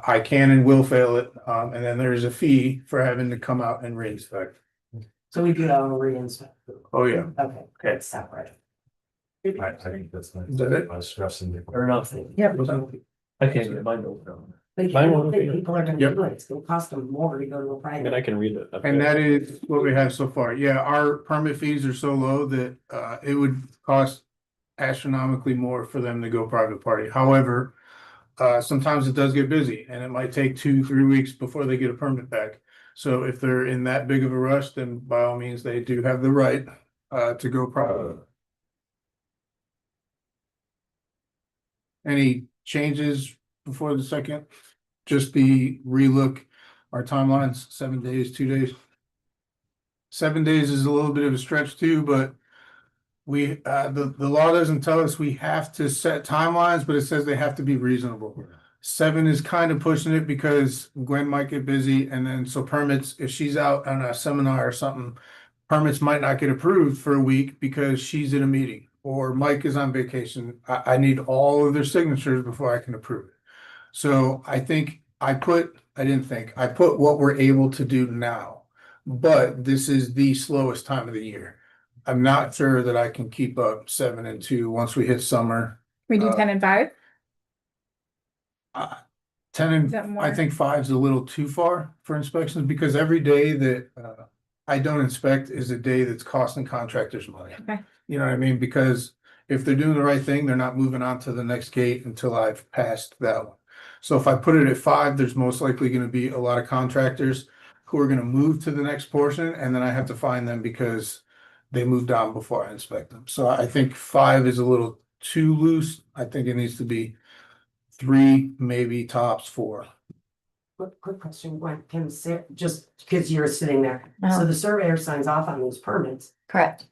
Speaker 5: I can and will fail it, and then there's a fee for having to come out and re-inspect.
Speaker 6: So we do that on a re-inspect.
Speaker 5: Oh, yeah.
Speaker 6: Okay, it's separate.
Speaker 10: I think that's not.
Speaker 5: Is that it?
Speaker 10: I was stressing it.
Speaker 7: fair enough.
Speaker 6: Yeah.
Speaker 7: I can't get my note down.
Speaker 6: But if you
Speaker 9: Mine
Speaker 6: don't
Speaker 9: won't
Speaker 6: think
Speaker 9: be-
Speaker 6: people are gonna
Speaker 5: Yep.
Speaker 6: do it, it's gonna cost them more to go to a
Speaker 9: I mean, I
Speaker 6: private.
Speaker 9: can read it.
Speaker 5: And that is what we have so far. Yeah, our permit fees are so low that, it would cost astronomically more for them to go private party. However, sometimes it does get busy and it might take 2-3 weeks before they get a permit back. So if they're in that big of a rush, then by all means, they do have the right, to go private. Any changes before the second? Just the relook, our timelines, 7 days, 2 days. 7 days is a little bit of a stretch too, but we, the law doesn't tell us we have to set timelines, but it says they have to be reasonable. 7 is kind of pushing it because Gwen might get busy and then so permits, if she's out on a seminar or something, permits might not get approved for a week because she's in a meeting or Mike is on vacation. I need all of their signatures before I can approve it. So I think I put what we're able to do now, but this is the slowest time of the year. I'm not sure that I can keep up 7 and 2 once we hit summer.
Speaker 4: We do 10 and 5?
Speaker 5: 10
Speaker 4: Is that
Speaker 5: and
Speaker 4: more?
Speaker 5: I think 5 is a little too far for inspections because every day that I don't inspect is a day that's costing contractors money.
Speaker 4: Okay.
Speaker 5: You know what I mean? Because if they're doing the right thing, they're not moving on to the next gate until I've passed that one. So if I put it at 5, there's most likely going to be a lot of contractors who are going to move to the next portion, and then I have to find them because they moved on before I inspect them. So I think 5 is a little too loose. I think it needs to be 3, maybe tops 4.
Speaker 6: Quick question, Gwen, just because you're sitting there, so
Speaker 3: Uh-huh.
Speaker 6: the surveyor signs off on those permits.
Speaker 3: Correct.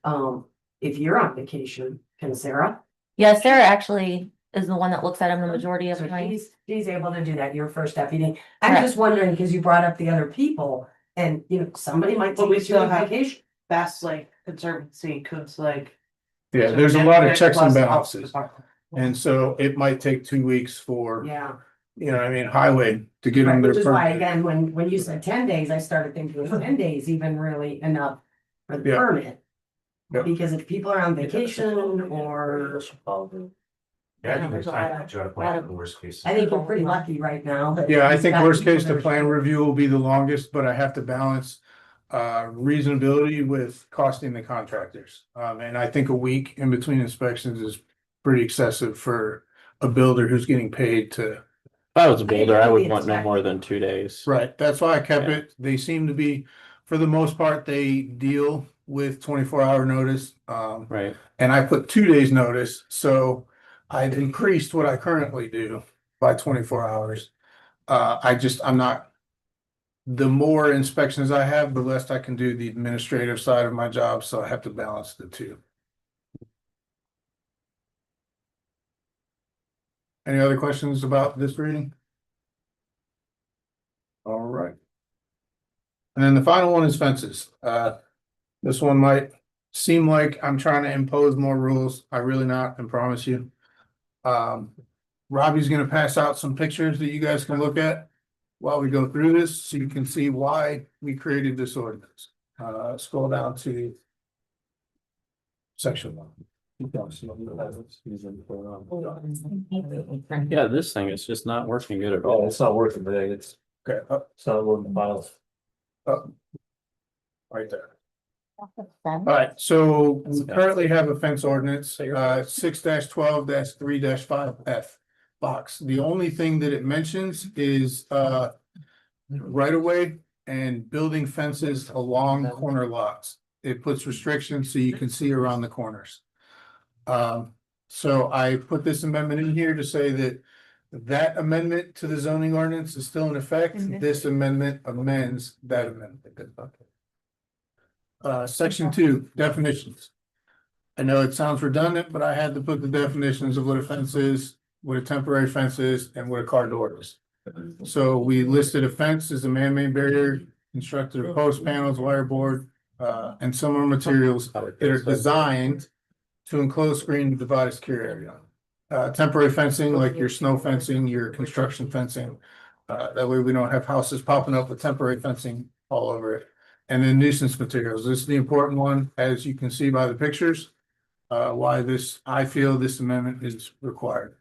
Speaker 6: If you're on vacation, can Sarah?
Speaker 3: Yeah, Sarah actually is the one that looks at them the majority of
Speaker 6: So
Speaker 3: the time.
Speaker 6: she's able to do that, your first deputy. I'm
Speaker 3: Correct.
Speaker 6: just wondering, because you brought up the other people and, somebody might
Speaker 2: But we
Speaker 6: take you
Speaker 2: still
Speaker 6: on
Speaker 2: have-
Speaker 6: vacation.
Speaker 2: That's like conservancy, cause like.
Speaker 5: Yeah, there's a lot of checks and
Speaker 2: Plus the health
Speaker 5: balances.
Speaker 2: department.
Speaker 5: And so it might take 2 weeks for,
Speaker 6: Yeah.
Speaker 5: you know what I mean, highway to get them
Speaker 6: Right,
Speaker 5: their
Speaker 6: which is why,
Speaker 5: permit.
Speaker 6: again, when you said 10 days, I started thinking, was 10 days even really enough for the
Speaker 5: Yeah.
Speaker 6: permit?
Speaker 5: Yep.
Speaker 6: Because if people are on vacation or,
Speaker 10: Yeah, I think
Speaker 3: There's
Speaker 10: there's
Speaker 3: a lot
Speaker 10: time
Speaker 3: of-
Speaker 10: to try to plan for the worst case.
Speaker 6: I think we're pretty lucky right now. that
Speaker 5: Yeah, I
Speaker 6: we've
Speaker 5: think
Speaker 6: got
Speaker 5: worst case,
Speaker 6: people
Speaker 5: the
Speaker 6: that are-
Speaker 5: plan review will be the longest, but I have to balance reasonability with costing the contractors. And I think a week in between inspections is pretty excessive for a builder who's getting paid to.
Speaker 9: If I was a builder, I would
Speaker 6: Maybe
Speaker 9: want no
Speaker 6: it's-
Speaker 9: more than 2 days.
Speaker 5: Right, that's why I kept
Speaker 9: Yeah.
Speaker 5: it. They seem to be, for the most part, they deal with 24-hour notice.
Speaker 9: Right.
Speaker 5: And I put 2 days notice, so I've increased what I currently do by 24 hours. I'm not. The more inspections I have, the less I can do the administrative side of my job, so I have to balance the two. Any other questions about this reading? All right. And then the final one is fences. This one might seem like I'm trying to impose more rules. I really not, I promise you. Robbie's gonna pass out some pictures that you guys can look at while we go through this, so you can see why we created this ordinance. Scroll down to section 1.
Speaker 9: Yeah, this thing is just not working good at
Speaker 7: Oh,
Speaker 9: all.
Speaker 7: it's not working today. It's
Speaker 5: Okay,
Speaker 7: not working files.
Speaker 5: up. Right there. Alright, so we currently have a fence ordinance, 6-12-3-5F box. The only thing that it mentions is, right of way and building fences along corner lots. It puts restrictions so you can see around the corners. So I put this amendment in here to say that that amendment to the zoning ordinance is still in effect. This amendment amends that amendment. Section 2, definitions. I know it sounds redundant, but I had to put the definitions of what a fence is, what a temporary fence is, and what a car door is. So we listed a fence as a man-made barrier constructed of post panels, wire board, and similar materials that are designed to enclose, screen, divide, a secure area. Temporary fencing, like your snow fencing, your construction fencing. That way we don't have houses popping up with temporary fencing all over it. And then nuisance materials. This is the important one, as you can see by the pictures. Why I feel this amendment is required.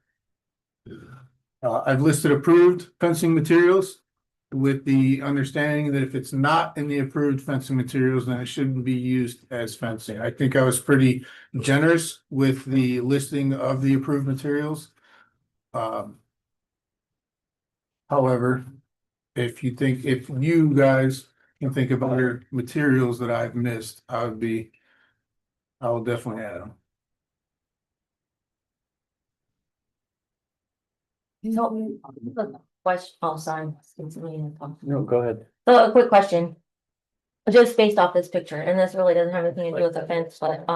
Speaker 5: I've listed approved fencing materials with the understanding that if it's not in the approved fencing materials, then it shouldn't be used as fencing. I think I was pretty generous with the listing of the approved materials. However, if you guys can think of other materials that I've missed, I will definitely add them.
Speaker 3: So, question, oh, sorry.
Speaker 9: No, go ahead.
Speaker 3: So a quick question. Just based off this picture, and this really doesn't have anything to do with the fence, but,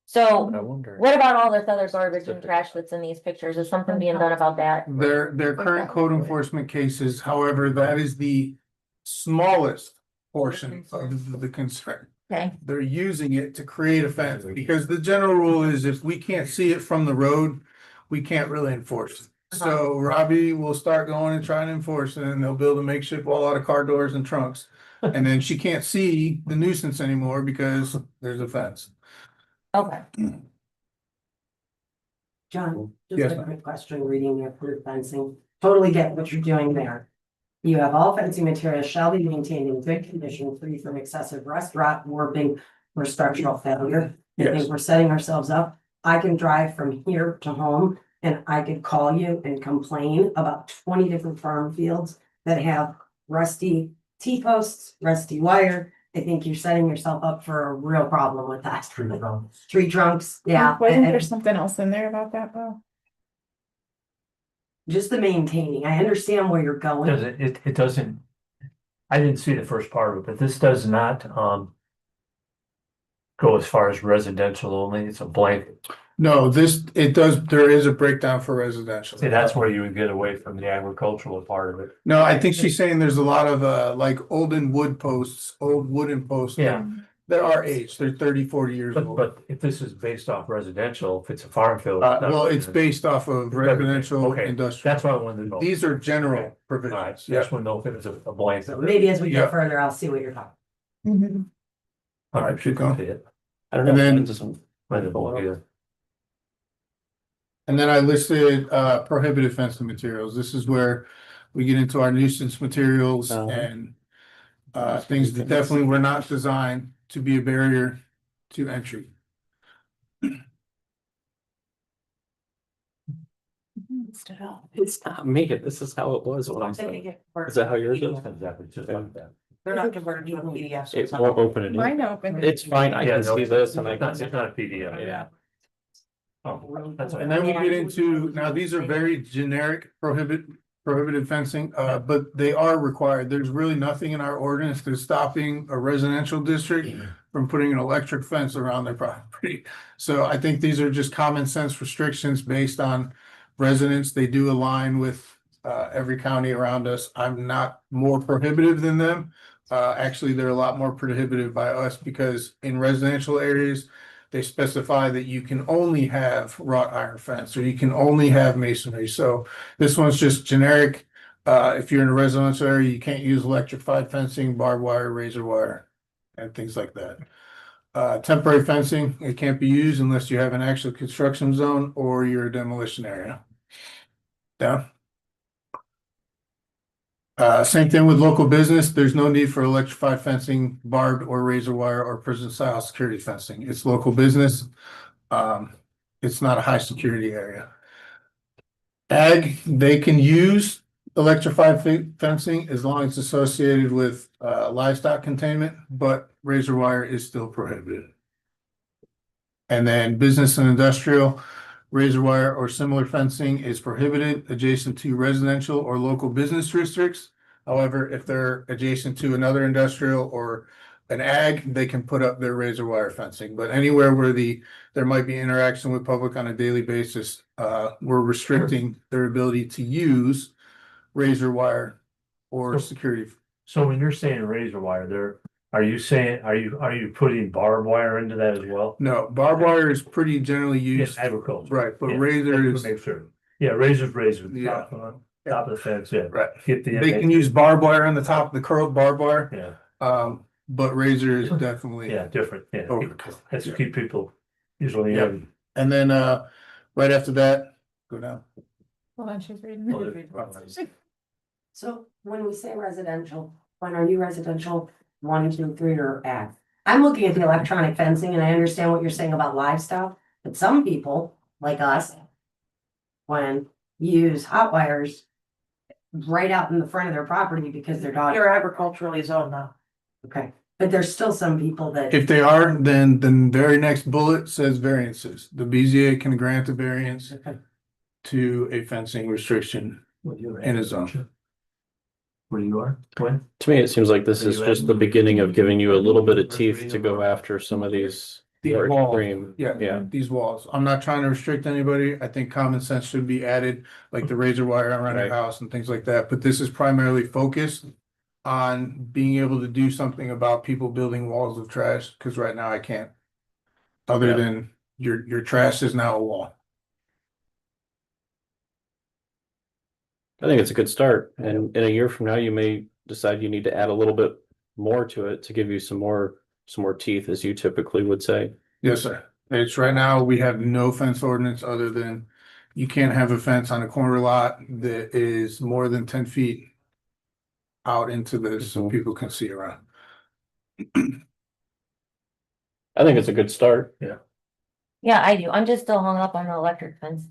Speaker 3: so
Speaker 9: I wonder.
Speaker 3: what about all this other garbage and trash that's in these pictures? Is something being done about that?
Speaker 5: They're current code enforcement cases, however, that is the smallest portion of the concern.
Speaker 3: Okay,
Speaker 5: They're using it to create a fence, because the general rule is if we can't see it from the road, we can't really enforce it. So Robbie will start going and trying to enforce it, and they'll build a makeshift wall out of car doors and trunks. And then she can't see the nuisance anymore because there's a fence.
Speaker 3: okay.
Speaker 6: John,
Speaker 5: Yes,
Speaker 6: just a
Speaker 5: ma'am.
Speaker 6: quick question, reading the approved fencing, totally get what you're doing there. You have all fencing materials shall be maintained in good condition, free from excessive rust, rot, warping, or structural failure. I
Speaker 5: Yes.
Speaker 6: think we're setting ourselves up. I can drive from here to home and I could call you and complain about 20 different farm fields that have rusty T-posts, rusty wire. I think you're setting yourself up for a real problem with that. Tree trunks, yeah.
Speaker 4: Wasn't
Speaker 6: and-
Speaker 4: there something else in there about that though?
Speaker 6: Just the maintaining. I understand where you're going.
Speaker 7: Does it doesn't, I didn't see the first part of it, but this does not, go as far as residential only, it's a blanket.
Speaker 5: No, there is a breakdown for residential.
Speaker 7: See, that's where you would get away from the agricultural part of it.
Speaker 5: No, I think she's saying there's a lot of like old wooden posts.
Speaker 7: Yeah.
Speaker 5: That are aged, they're 30, 40 years old.
Speaker 7: But if this is based off residential, if it's a farm field.
Speaker 5: Well, it's based off of residential,
Speaker 7: Okay,
Speaker 5: industrial.
Speaker 7: that's what I wanted to know.
Speaker 5: These are general
Speaker 7: Alright,
Speaker 5: provisions.
Speaker 7: so just want to know if it was a blanket.
Speaker 6: So maybe as we
Speaker 5: Yeah.
Speaker 6: get further, I'll see what you're talking.
Speaker 4: Mhm.
Speaker 7: All right, should
Speaker 5: Go.
Speaker 7: see it.
Speaker 9: I don't know.
Speaker 5: And then-
Speaker 9: if fences and-
Speaker 7: Might have been either.
Speaker 5: And then I listed prohibited fencing materials. This is where we get into our nuisance materials and things that definitely were not designed to be a barrier to entry.
Speaker 9: It's not me, this is how it was when I started. Is that how yours is?
Speaker 7: Exactly, just like that.
Speaker 6: They're not converted to PDFs.
Speaker 9: It won't open it.
Speaker 4: Mine open.
Speaker 9: It's fine, I
Speaker 7: Yeah,
Speaker 9: can
Speaker 7: no,
Speaker 9: see this and I
Speaker 7: It's not,
Speaker 9: can.
Speaker 7: it's not a PDF.
Speaker 9: Yeah.
Speaker 7: Oh, that's
Speaker 5: And then we get into, now these are very generic prohibited fencing, but they are required. There's really nothing in our ordinance that's stopping a residential district from putting an electric fence around their property. So I think these are just common sense restrictions based on residents. They do align with every county around us. I'm not more prohibitive than them. Actually, they're a lot more prohibitive by us because in residential areas, they specify that you can only have wrought iron fence or you can only have masonry. So this one's just generic. If you're in a residential area, you can't use electrified fencing, barbed wire, razor wire, and things like that. Temporary fencing, it can't be used unless you have an actual construction zone or you're a demolition area. Down. Same thing with local business. There's no need for electrified fencing, barbed or razor wire or prison style security fencing. It's local business. It's not a high security area. Ag, they can use electrified fencing as long as it's associated with livestock containment, but razor wire is still prohibited. And then business and industrial, razor wire or similar fencing is prohibited adjacent to residential or local business districts. However, if they're adjacent to another industrial or an ag, they can put up their razor wire fencing. But anywhere where there might be interaction with public on a daily basis, we're restricting their ability to use razor wire or security.
Speaker 7: So when you're saying razor wire there, are you saying, are you putting barbed wire into that as well?
Speaker 5: No, barbed wire is pretty generally
Speaker 7: Yes,
Speaker 5: used.
Speaker 7: agriculture.
Speaker 5: Right, but
Speaker 7: Yeah,
Speaker 5: razor
Speaker 7: just to
Speaker 5: is,
Speaker 7: Make sure. Yeah, razor's razor.
Speaker 5: Yeah.
Speaker 7: Top of the fence, yeah.
Speaker 5: right.
Speaker 7: Get the.
Speaker 5: They can use barbed wire on the top, the curled barbed wire.
Speaker 7: Yeah,
Speaker 5: But razor is definitely.
Speaker 7: yeah, different, yeah.
Speaker 5: Overkill.
Speaker 7: That's to keep people usually.
Speaker 5: Yeah. And then, right after that, go down.
Speaker 4: Hold on, she's reading.
Speaker 6: So when we say residential, when are you residential, 1, 2, 3, or ag? I'm looking at the electronic fencing and I understand what you're saying about livestock, but some people, like us, when use hot wires right out in the front of their property because their dog.
Speaker 2: You're agriculturally zoned now.
Speaker 6: Okay, but there's still some people that.
Speaker 5: If they are, then the very next bullet says variances. The BZA can grant a variance
Speaker 6: Okay.
Speaker 5: to a fencing restriction in a zone.
Speaker 7: Where you are, Glenn?
Speaker 9: To me, it seems like this
Speaker 7: Are
Speaker 9: is
Speaker 7: you
Speaker 9: just
Speaker 7: at-
Speaker 9: the beginning of giving you a little bit of teeth to go after some of these
Speaker 5: These
Speaker 9: more
Speaker 5: walls,
Speaker 9: extreme.
Speaker 5: yeah, these walls. I'm not trying to restrict anybody. I think common sense should be added, like the razor wire around your
Speaker 9: Right.
Speaker 5: house and things like that. But this is primarily focused on being able to do something about people building walls of trash, because right now I can't. Other
Speaker 9: Yeah.
Speaker 5: than your trash is now a wall.
Speaker 9: I think it's a good start, and in a year from now, you may decide you need to add a little bit more to it to give you some more teeth, as you typically would say.
Speaker 5: Yes, sir. It's right now, we have no fence ordinance other than you can't have a fence on a corner lot that is more than 10 feet out into this so
Speaker 9: Mhm.
Speaker 5: people can see around.
Speaker 9: I think it's a good start.
Speaker 3: Yeah, I do. I'm just still hung up on the electric fence.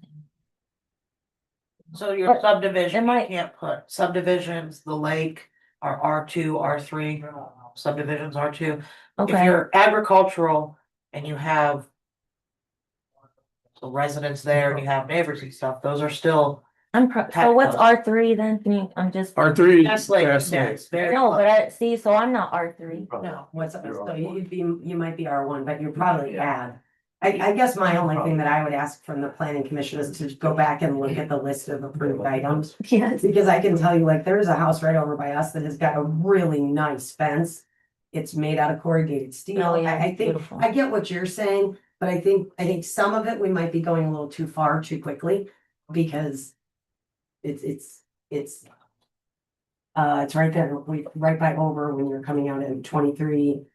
Speaker 2: So your
Speaker 3: But
Speaker 2: subdivision,
Speaker 3: it
Speaker 2: you
Speaker 3: might-
Speaker 2: can't put subdivisions, the lake are R2, R3, subdivisions R2. If
Speaker 3: Okay,
Speaker 2: you're agricultural and you have residents there and you have neighbors and stuff, those are still.
Speaker 3: so what's R3 then? Can you, I'm just,
Speaker 5: R3.
Speaker 2: That's like,
Speaker 5: that's
Speaker 2: yeah,
Speaker 5: like-
Speaker 2: it's very.
Speaker 3: no, but I see, so I'm not R3.
Speaker 2: No.
Speaker 6: What's, so you might be R1, but you're probably ag. I guess my only thing that I would ask from the planning commission is to go back and look at the list of approved items.
Speaker 3: Yes.
Speaker 6: Because I can tell you, like, there's a house right over by us that has got a really nice fence. It's made out of corrugated steel.
Speaker 3: Oh, yeah,
Speaker 6: I think,
Speaker 3: beautiful.
Speaker 6: I get what you're saying, but I think some of it, we might be going a little too far too quickly. Because it's right there, right by over when you're coming out in 23.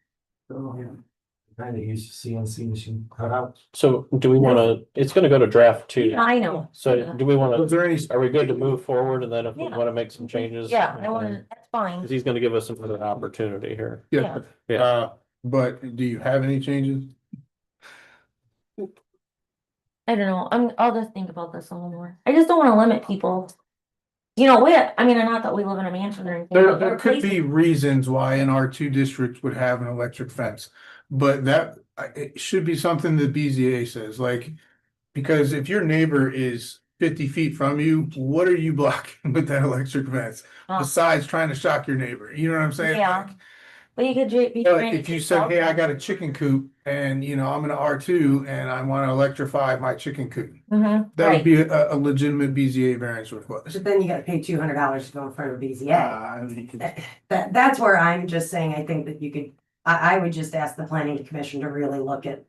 Speaker 10: Kind of used to CNC machine cutouts.
Speaker 9: So do we wanna, it's gonna go to draft too.
Speaker 3: I know.
Speaker 9: So do we wanna,
Speaker 5: Was there any,
Speaker 9: are we good to move forward, and then if we
Speaker 3: Yeah.
Speaker 9: wanna make some changes?
Speaker 3: Yeah, I wanna, that's fine.
Speaker 9: Cause he's gonna give us another opportunity here.
Speaker 5: yeah,
Speaker 9: Yeah.
Speaker 5: but do you have any changes?
Speaker 3: I don't know. I'll just think about this a little more. I just don't wanna limit people. You know, I mean, not that we live in a mansion or anything.
Speaker 5: There,
Speaker 3: but
Speaker 5: there could be reasons why an R2 district would have an electric fence, but it should be something that BZA says, like, because if your neighbor is 50 feet from you, what are you blocking with that electric fence?
Speaker 3: Oh.
Speaker 5: Besides trying to shock your neighbor, you know what I'm saying?
Speaker 3: Yeah.
Speaker 5: Like,
Speaker 3: But you could be.
Speaker 5: like, if you said, hey, I got a chicken coop and I'm an R2 and I want to electrify my chicken coop,
Speaker 3: Mm-hmm,
Speaker 5: that would
Speaker 3: right.
Speaker 5: be a legitimate BZA variance request.
Speaker 6: But then you gotta pay $200 to go in front of BZA.
Speaker 5: I mean,
Speaker 6: That's where I'm just saying, I think that you could, I would just ask the planning commission to really look at.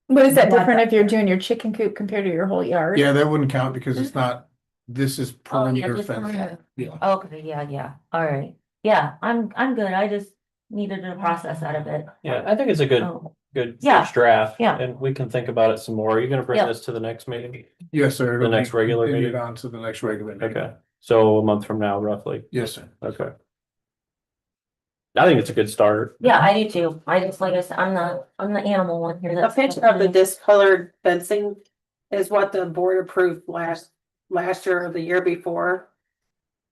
Speaker 4: But is that
Speaker 6: What
Speaker 4: different
Speaker 6: the-
Speaker 4: if you're doing your chicken coop compared to your whole yard?
Speaker 5: Yeah, that wouldn't count because it's not, this is
Speaker 3: Oh, yeah,
Speaker 5: perimeter
Speaker 3: just
Speaker 5: fence.
Speaker 3: perimeter.
Speaker 5: Yeah.
Speaker 3: Okay, yeah, all right. Yeah, I'm good. I just needed to process that a bit.
Speaker 9: Yeah, I think it's a good
Speaker 3: Oh,
Speaker 9: good
Speaker 3: Yeah,
Speaker 9: first draft.
Speaker 3: yeah.
Speaker 9: And we can think about it some more. Are you gonna bring
Speaker 3: Yeah.
Speaker 9: this to the next meeting?
Speaker 5: Yes, sir.
Speaker 9: The next regular
Speaker 5: Continue
Speaker 9: meeting?
Speaker 5: On to the next regular meeting.
Speaker 9: Okay, So a month from now, roughly.
Speaker 5: Yes, sir.
Speaker 9: Okay. I think it's a good start.
Speaker 3: Yeah, I do too. I just, like I said, I'm the animal one here.
Speaker 13: A
Speaker 3: That's-
Speaker 13: picture of the discolored fencing is what the board approved last year or the year before.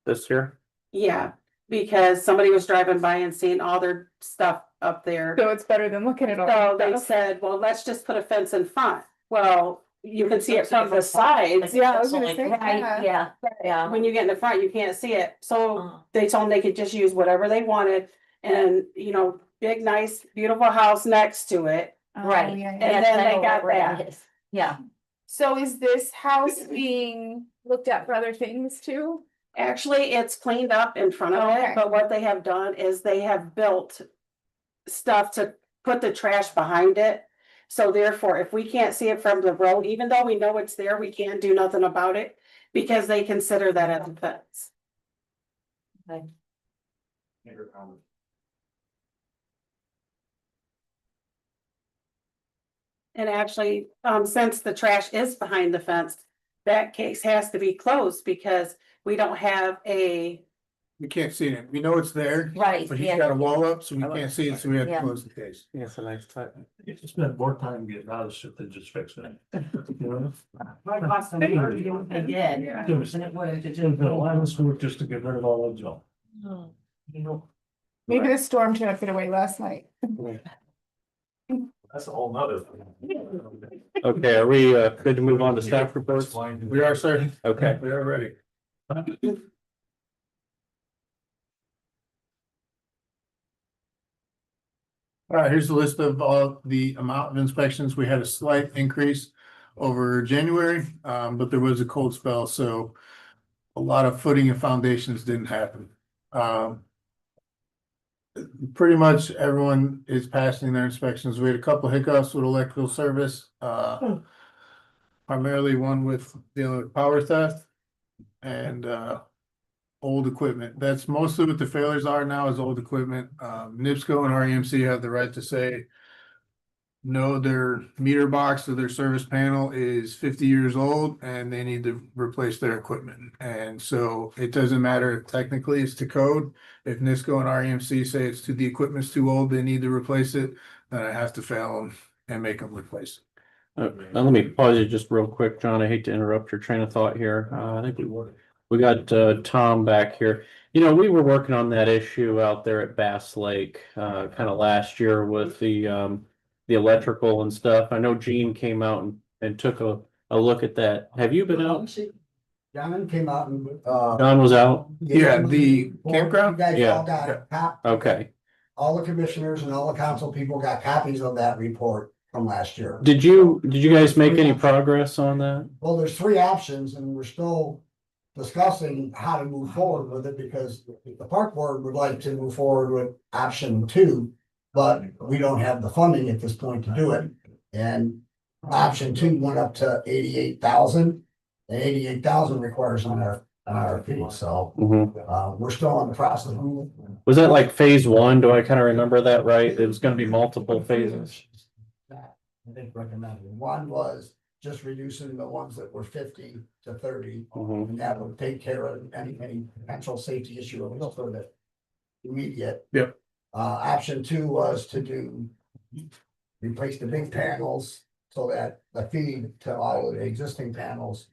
Speaker 9: This year.
Speaker 13: Yeah, because somebody was driving by and seeing all their stuff up there.
Speaker 4: So it's better than looking at all.
Speaker 13: So
Speaker 4: that
Speaker 13: they
Speaker 4: stuff.
Speaker 13: said, well, let's just put a fence in front. Well, you can see it from the sides.
Speaker 4: Yeah, I was gonna say,
Speaker 3: Right,
Speaker 4: yeah.
Speaker 3: yeah, yeah.
Speaker 13: When you get in the front, you can't see it. So
Speaker 3: Oh.
Speaker 13: they told them they could just use whatever they wanted. And, you know, big, nice, beautiful house next to it.
Speaker 4: Oh,
Speaker 3: Right.
Speaker 4: yeah, yeah.
Speaker 13: And
Speaker 3: Yes,
Speaker 13: then
Speaker 3: I
Speaker 13: they
Speaker 3: know
Speaker 13: got
Speaker 3: where
Speaker 13: that.
Speaker 3: is. Yeah.
Speaker 4: So is this house being looked at for other things too?
Speaker 13: Actually, it's cleaned up in front of
Speaker 4: Okay.
Speaker 13: it, but what they have done is they have built stuff to put the trash behind it. So therefore, if we can't see it from the road, even though we know it's there, we can't do nothing about it because they consider that as a fence.
Speaker 3: Okay.
Speaker 13: And actually, since the trash is behind the fence, that case has to be closed because we don't have a,
Speaker 5: We can't see it. We know it's there,
Speaker 3: Right,
Speaker 5: but he's
Speaker 3: yeah.
Speaker 5: got a wall up, so we can't see it, so we have to
Speaker 3: Yeah.
Speaker 5: close the case.
Speaker 9: Yes, a nice touch.
Speaker 7: You can spend more time getting out of shit than just fixing it. You know?
Speaker 6: Might cost them more to do what they did, and it would to
Speaker 7: It's been a lot
Speaker 6: just.
Speaker 7: of work just to get rid of all that junk.
Speaker 3: You know,
Speaker 4: Maybe the storm took it away last night.
Speaker 10: That's a whole nother thing.
Speaker 9: Okay, are we good to move on to staff reports?
Speaker 5: We are, sir.
Speaker 9: Okay.
Speaker 5: We are ready. All right, here's the list of all the amount of inspections. We had a slight increase over January, but there was a cold spell, so a lot of footing and foundations didn't happen. Pretty much everyone is passing their inspections. We had a couple hiccups with electrical service, primarily one with dealing with power theft and old equipment. That's mostly what the failures are now is old equipment. NIPSCO and REMC have the right to say no, their meter box or their service panel is 50 years old and they need to replace their equipment. And so it doesn't matter if technically it's to code. If NIPSCO and REMC say it's the equipment's too old, they need to replace it, then I have to fail them and make them replace it.
Speaker 9: Now let me pause you just real quick, John. I hate to interrupt your train of thought here. I think we got Tom back here. You know, we were working on that issue out there at Bass Lake, kind of last year with the electrical and stuff. I know Gene came out and took a look at that. Have you been out?
Speaker 14: John came out and,
Speaker 9: John was out?
Speaker 5: Yeah, the campground?
Speaker 14: You guys
Speaker 9: Yeah.
Speaker 14: all got a
Speaker 9: Okay.
Speaker 14: all the commissioners and all the council people got copies of that report from last year.
Speaker 9: Did you guys make any progress on that?
Speaker 14: Well, there's three options and we're still discussing how to move forward with it because the park board would like to move forward with option 2. But we don't have the funding at this point to do it. And option 2 went up to 88,000. And 88,000 requires an RFP, so we're still in the process.
Speaker 9: Was that like phase 1? Do I kind of remember that right? It was gonna be multiple phases.
Speaker 14: I think recommended. One was just reducing the ones that were 50 to 30.
Speaker 9: Mhm.
Speaker 14: And that would take care of any potential safety issue for the immediate.
Speaker 5: Yep.
Speaker 14: Option 2 was to replace the big panels so that the feed to all of the existing panels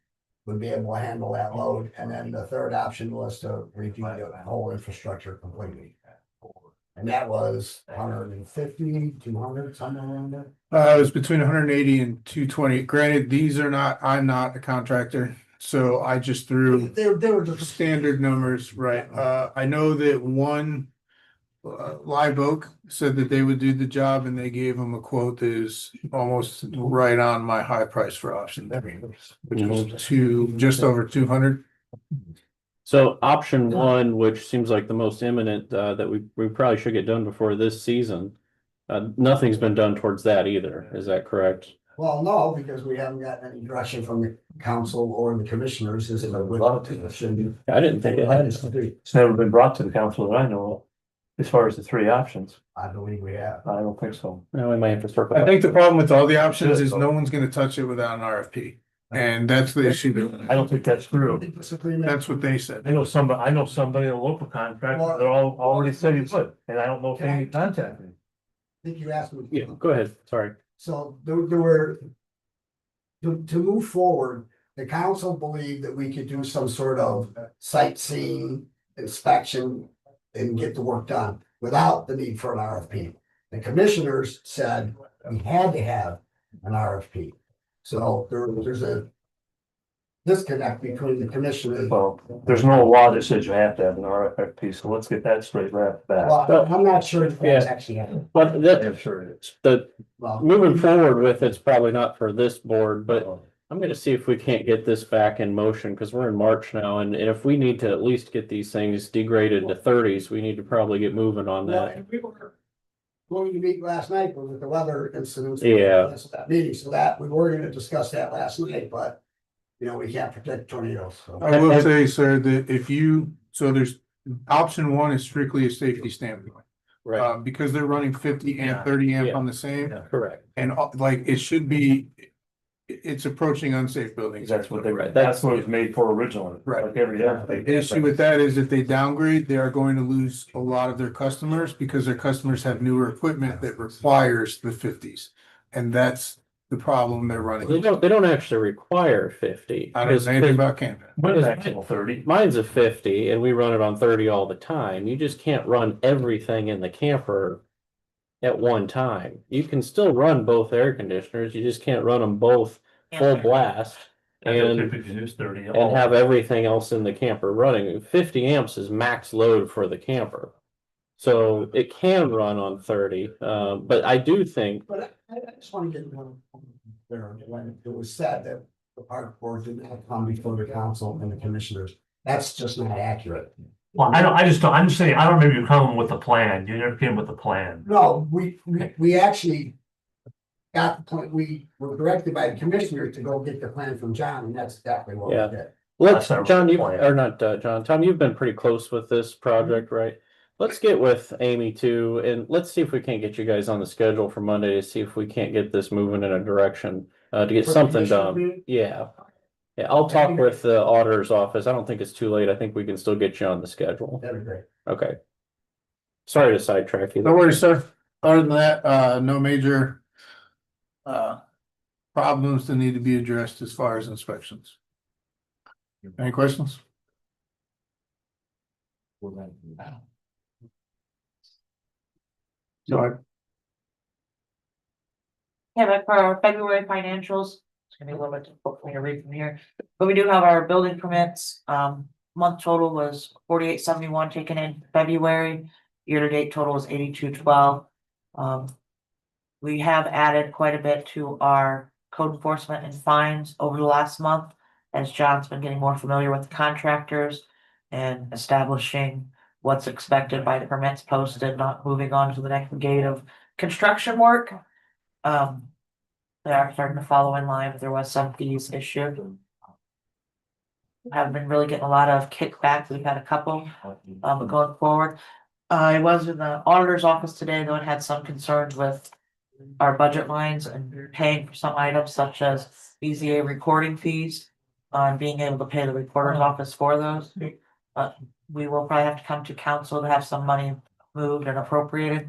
Speaker 14: would be able to handle that load. And then the third option was to review the whole infrastructure completely. And that was 150, 200, somewhere around there.
Speaker 5: It was between 180 and 220. Granted, I'm not a contractor, so I just threw
Speaker 14: They were just
Speaker 5: standard numbers, right? I know that one Live Oak said that they would do the job and they gave them a quote that is almost right on my high price for option, which was just over 200.
Speaker 9: So option 1, which seems like the most imminent, that we probably should get done before this season. Nothing's been done towards that either. Is that correct?
Speaker 14: Well, no, because we haven't gotten any direction from the council or the commissioners. This is a
Speaker 9: I didn't think it had.
Speaker 7: It's never been brought to the council that I know of, as far as the 3 options.
Speaker 14: I believe we have.
Speaker 7: I don't think so.
Speaker 9: No, we might have to circle
Speaker 5: I
Speaker 9: back.
Speaker 5: think the problem with all the options is no one's gonna touch it without an RFP. And that's the issue.
Speaker 7: I don't think that's true.
Speaker 5: That's what they said.
Speaker 7: I know somebody, a local contractor, they're all already said he would, and I don't know if any contacted me.
Speaker 14: I think you asked me.
Speaker 9: Yeah, go ahead, sorry.
Speaker 14: So there were. To move forward, the council believed that we could do some sort of sightseeing inspection. And get the work done without the need for an RFP. The commissioners said we had to have an RFP. So there's a. Disconnect between the commissioners.
Speaker 7: Well, there's no law that says you have to have an RFP, so let's get that straight right off the bat.
Speaker 14: Well, I'm not sure if that's
Speaker 9: Yeah.
Speaker 14: actually happening.
Speaker 9: But that,
Speaker 7: I'm sure it is.
Speaker 14: Well,
Speaker 9: moving forward with it's probably not for this board, but I'm gonna see if we can't get this back in motion, because we're in March now, and if we need to at least get these things degraded to thirties, we need to probably get moving on
Speaker 14: well,
Speaker 9: that.
Speaker 14: and we were going to meet last night with the weather incidents.
Speaker 9: Yeah.
Speaker 14: That's that meeting, so that we were gonna discuss that last night, but. You know, we can't protect tornadoes, so.
Speaker 5: I will say, sir, that there's option one is strictly a safety standpoint.
Speaker 9: Right,
Speaker 5: Because they're running 50 amp,
Speaker 7: Yeah.
Speaker 5: 30 amp
Speaker 9: Yeah.
Speaker 5: on the same,
Speaker 9: correct.
Speaker 5: and like it should be. It's approaching unsafe buildings.
Speaker 7: That's what they,
Speaker 9: Right,
Speaker 7: that's what it was made for originally.
Speaker 5: Right.
Speaker 7: Like every other
Speaker 5: The
Speaker 7: thing.
Speaker 5: issue with that is if they downgrade, they are going to lose a lot of their customers because their customers have newer equipment that requires the fifties. And that's the problem they're running.
Speaker 9: They don't actually require 50.
Speaker 5: I don't know anything about Canada.
Speaker 7: With actual 30.
Speaker 9: Mine's a 50 and we run it on 30 all the time. You just can't run everything in the camper at one time. You can still run both air conditioners, you just can't run them both full blast and
Speaker 7: Typically use 30.
Speaker 9: and have everything else in the camper running. 50 amps is max load for the camper. So it can run on 30, but I do think.
Speaker 14: But I just wanna get one there, when it was said that the park board did not come before the council and the commissioners. That's just not accurate.
Speaker 7: Well, I'm just saying, I don't remember you coming with a plan. You never came with a plan.
Speaker 14: No, we actually. Got the point, we were directed by the commissioner to go get the plan from John, and that's exactly what we
Speaker 9: Yeah.
Speaker 14: did.
Speaker 9: Let's,
Speaker 7: That's not
Speaker 9: John, you,
Speaker 7: required.
Speaker 9: or not, John, Tom, you've been pretty close with this project, right? Let's get with Amy too, and let's see if we can't get you guys on the schedule for Monday to see if we can't get this moving in a direction, to get
Speaker 14: For
Speaker 9: something
Speaker 14: commissioner
Speaker 9: done.
Speaker 14: meeting?
Speaker 9: Yeah. Yeah, I'll talk with the auditor's office. I don't think it's too late. I think we can still get you on the schedule.
Speaker 14: That'd be great.
Speaker 9: Okay. Sorry to sidetrack you.
Speaker 5: No worries, sir. Other than that, no major. Problems that need to be addressed as far as inspections. Any questions? Sorry.
Speaker 15: Yeah, but for our February financials, it's gonna be a little bit difficult for me to read from here, but we do have our building permits, month total was 4871 taken in February. Year-to-date total is 8212. We have added quite a bit to our code enforcement and fines over the last month. As John's been getting more familiar with the contractors and establishing what's expected by the permits posted, not moving on to the next gate of construction work. They are starting to follow in line, but there was some fees issued. Haven't been really getting a lot of kickbacks. We've had a couple, but going forward. I was in the auditor's office today, though, and had some concerns with our budget lines and paying for some items such as BZA recording fees. On being able to pay the recorder's office for those. We will probably have to come to council to have some money moved and appropriated.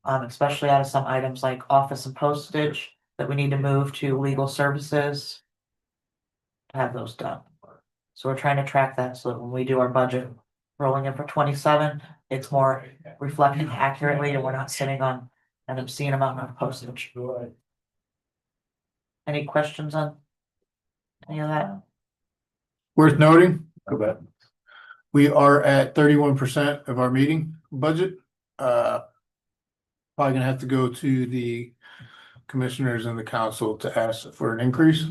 Speaker 15: Especially out of some items like office and postage that we need to move to legal services. To have those done. So we're trying to track that so that when we do our budget rolling in for 27, it's more reflecting accurately and we're not sitting on an obscene amount of postage. Any questions on any of that?
Speaker 5: Worth noting, we are at 31% of our meeting budget. Probably gonna have to go to the commissioners and the council to ask for an increase.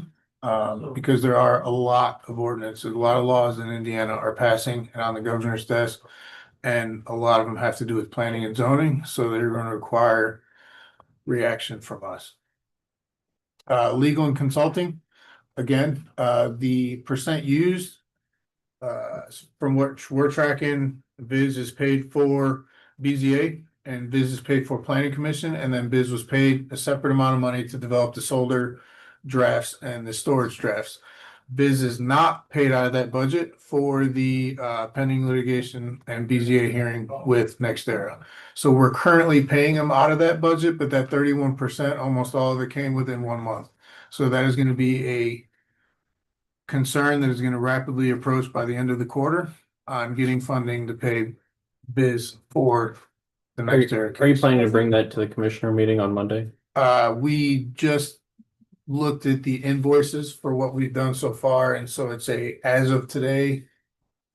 Speaker 5: Because there are a lot of ordinances, a lot of laws in Indiana are passing and on the governor's desk. And a lot of them have to do with planning and zoning, so they're gonna require reaction from us. Legal and consulting, again, the percent used. From what we're tracking, Biz is paid for BZA and Biz is paid for planning commission, and then Biz was paid a separate amount of money to develop the solar drafts and the storage drafts. Biz is not paid out of that budget for the pending litigation and BZA hearing with NextEra. So we're currently paying them out of that budget, but that 31%, almost all of it came within 1 month. So that is going to be a concern that is going to rapidly approach by the end of the quarter on getting funding to pay Biz for the NextEra
Speaker 9: Are you
Speaker 5: case.
Speaker 9: planning to bring that to the commissioner meeting on Monday?
Speaker 5: We just looked at the invoices for what we've done so far, and so it's as of today,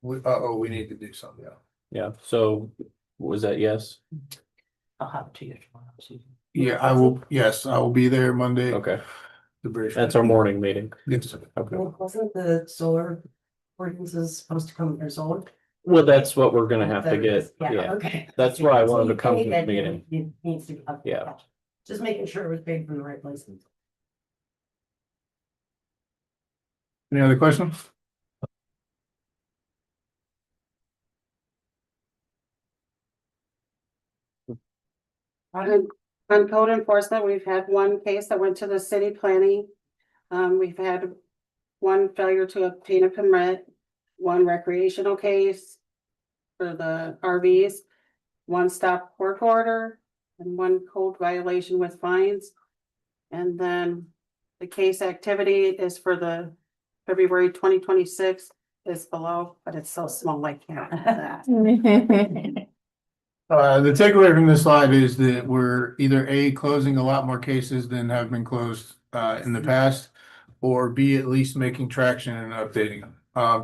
Speaker 5: we need to do something.
Speaker 9: Yeah, so was that yes?
Speaker 15: I'll have it to you tomorrow. Susan.
Speaker 5: Yeah, I will, yes, I will be there Monday.
Speaker 9: Okay,
Speaker 5: The brief.
Speaker 9: that's our morning meeting.
Speaker 5: Yes.
Speaker 9: Okay.
Speaker 6: Wasn't the solar ordinances supposed to come resolved?
Speaker 9: Well, that's what we're gonna have to get. Yeah,
Speaker 6: Okay.
Speaker 9: that's why I wanted to
Speaker 6: So
Speaker 9: come
Speaker 6: you
Speaker 9: to
Speaker 6: paid
Speaker 9: the
Speaker 6: that,
Speaker 9: meeting.
Speaker 6: it needs to, okay,
Speaker 9: Yeah.
Speaker 6: gotcha. Just making sure it was paid from the right place.
Speaker 5: Any other questions?
Speaker 13: On code enforcement, we've had one case that went to the city planning. We've had one failure to obtain a permit, one recreational case for the RVs, one stop work order, and one code violation with fines. And then the case activity is for the February 2026 is below, but it's so small, I can't.
Speaker 5: The takeaway from this slide is that we're either A, closing a lot more cases than have been closed in the past, or B, at least making traction and updating them.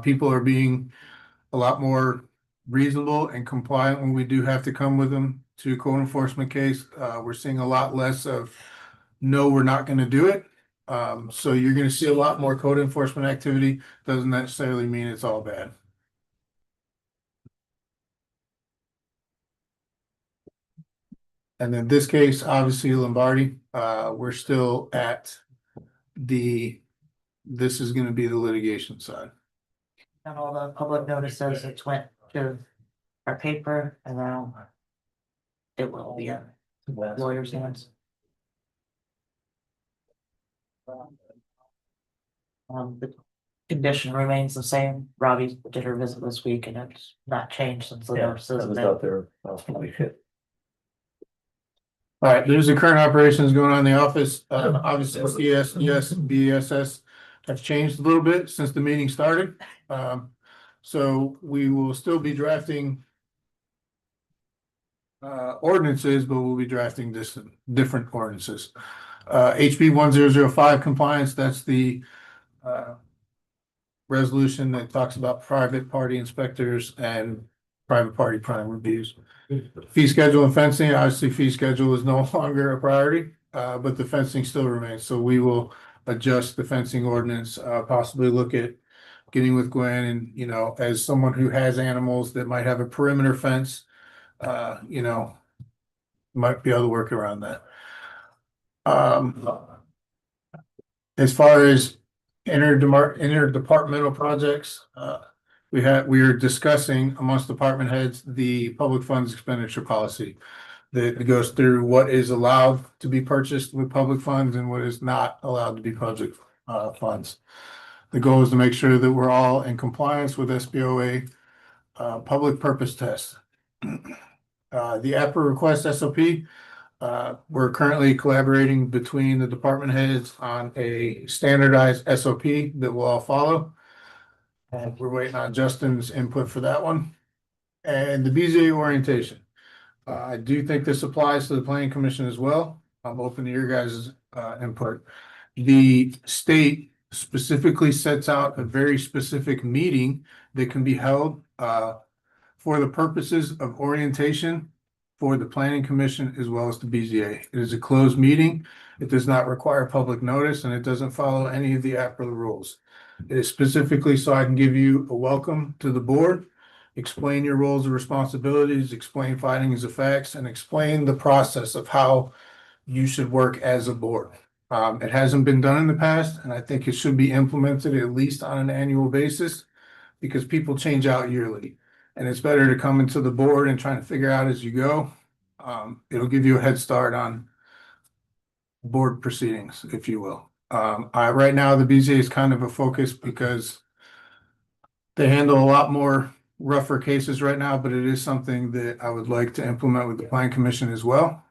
Speaker 5: People are being a lot more reasonable and compliant when we do have to come with them to code enforcement case. We're seeing a lot less of, no, we're not gonna do it. So you're gonna see a lot more code enforcement activity. Doesn't necessarily mean it's all bad. And then this case, obviously Lombardi, we're still at this is gonna be the litigation side.
Speaker 15: And all the public notices, it went to our paper and now it will be in lawyer's hands. The condition remains the same. Robbie did her visit this week and it's not changed since the
Speaker 7: Yeah,
Speaker 15: notices.
Speaker 7: that was
Speaker 15: been-
Speaker 7: out there.
Speaker 5: All right, there's the current operations going on in the office. Obviously, CS, yes, BSS have changed a little bit since the meeting started. So we will still be drafting ordinances, but we'll be drafting different ordinances. HB 1005 compliance, that's the resolution that talks about private party inspectors and private party crime reviews. Fee schedule and fencing, obviously fee schedule is no longer a priority, but the fencing still remains. So we will adjust the fencing ordinance, possibly look at getting with Gwen and, as someone who has animals that might have a perimeter fence, might be able to work around that. As far as interdepartmental projects, we are discussing amongst department heads the public funds expenditure policy that goes through what is allowed to be purchased with public funds and what is not allowed to be public funds. The goal is to make sure that we're all in compliance with SBOA public purpose test. The APRA request SOP, we're currently collaborating between the department heads on a standardized SOP that we'll all follow. We're waiting on Justin's input for that one. And the BZA orientation. I do think this applies to the planning commission as well. I'm open to your guys' input. The state specifically sets out a very specific meeting that can be held for the purposes of orientation for the planning commission as well as the BZA. It is a closed meeting. It does not require public notice and it doesn't follow any of the APRA rules. It is specifically so I can give you a welcome to the board, explain your roles and responsibilities, explain findings of facts, and explain the process of how you should work as a board. It hasn't been done in the past, and I think it should be implemented at least on an annual basis because people change out yearly. And it's better to come into the board and try to figure out as you go. It'll give you a head start on board proceedings, if you will. Right now, the BZA is kind of a focus because they handle a lot more rougher cases right now, but it is something that I would like to implement with the plan commission as well.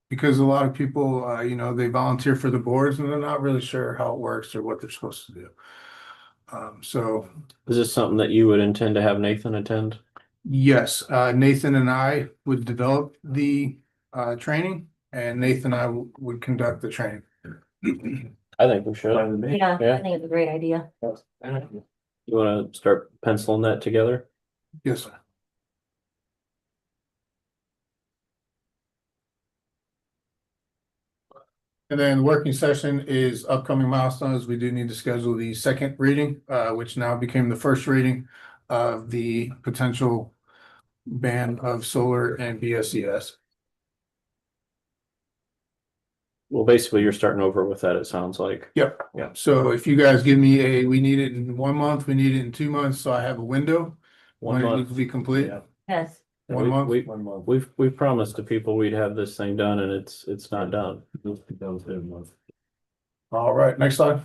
Speaker 5: Because a lot of people, they volunteer for the boards and they're not really sure how it works or what they're supposed to do. So
Speaker 9: Is this something that you would intend to have Nathan attend?
Speaker 5: yes, Nathan and I would develop the training and Nathan and I would conduct the training.
Speaker 9: I think we should.
Speaker 3: Yeah,
Speaker 9: Yeah.
Speaker 3: I think it's a great idea.
Speaker 9: You wanna start penciling that together?
Speaker 5: Yes, sir. And then working session is upcoming milestones. We do need to schedule the second reading, which now became the first reading of the potential ban of solar and BSES.
Speaker 9: Well, basically, you're starting over with that, it sounds like.
Speaker 5: Yep. Yeah. So if you guys give me we need it in 1 month, we need it in 2 months, so I have a window. When it needs to be complete.
Speaker 9: Yeah.
Speaker 3: Yes.
Speaker 5: 1 month.
Speaker 9: We've promised to people we'd have this thing done and it's not done.
Speaker 5: All right, next slide.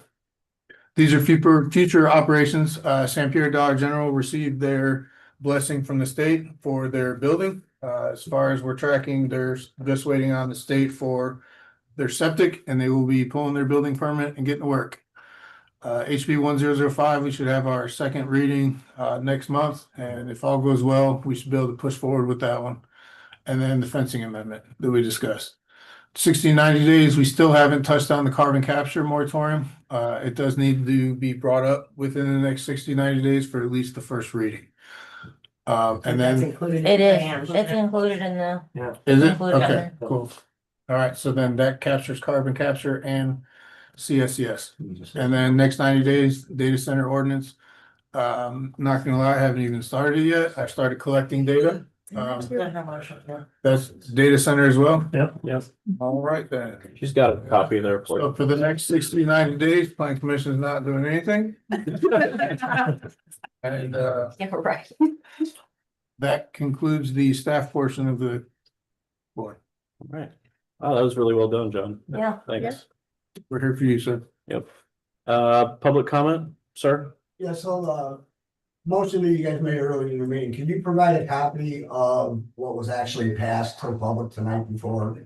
Speaker 5: These are future operations. San Pierre Dollar General received their blessing from the state for their building. As far as we're tracking, they're just waiting on the state for their septic and they will be pulling their building permit and getting to work. HB 1005, we should have our second reading next month. And if all goes well, we should be able to push forward with that one. And then the fencing amendment that we discussed. 60, 90 days, we still haven't touched on the carbon capture moratorium. It does need to be brought up within the next 60, 90 days for at least the first reading. And
Speaker 6: That's
Speaker 5: then,
Speaker 6: included in
Speaker 3: It
Speaker 6: the
Speaker 3: is,
Speaker 6: ban.
Speaker 3: it's included in the,
Speaker 5: is it?
Speaker 3: included in
Speaker 5: Okay,
Speaker 3: there.
Speaker 5: cool. All right, so then that captures carbon capture and CSCS. And then next 90 days, data center ordinance. Not gonna lie, I haven't even started yet. I started collecting data. That's data center as well.
Speaker 9: Yep.
Speaker 5: All right then.
Speaker 9: She's got a copy there for
Speaker 5: So
Speaker 9: you.
Speaker 5: for the next 60, 90 days, plan commission is not doing anything. And
Speaker 3: yeah, right.
Speaker 5: that concludes the staff portion of the board.
Speaker 9: All right. Oh, that was really well done, John.
Speaker 3: Yeah.
Speaker 9: Thanks.
Speaker 5: We're here for you, sir.
Speaker 9: Yep. Public comment, sir?
Speaker 14: Yeah, so motion that you guys made earlier in the meeting, can you provide a copy of what was actually passed to the public tonight before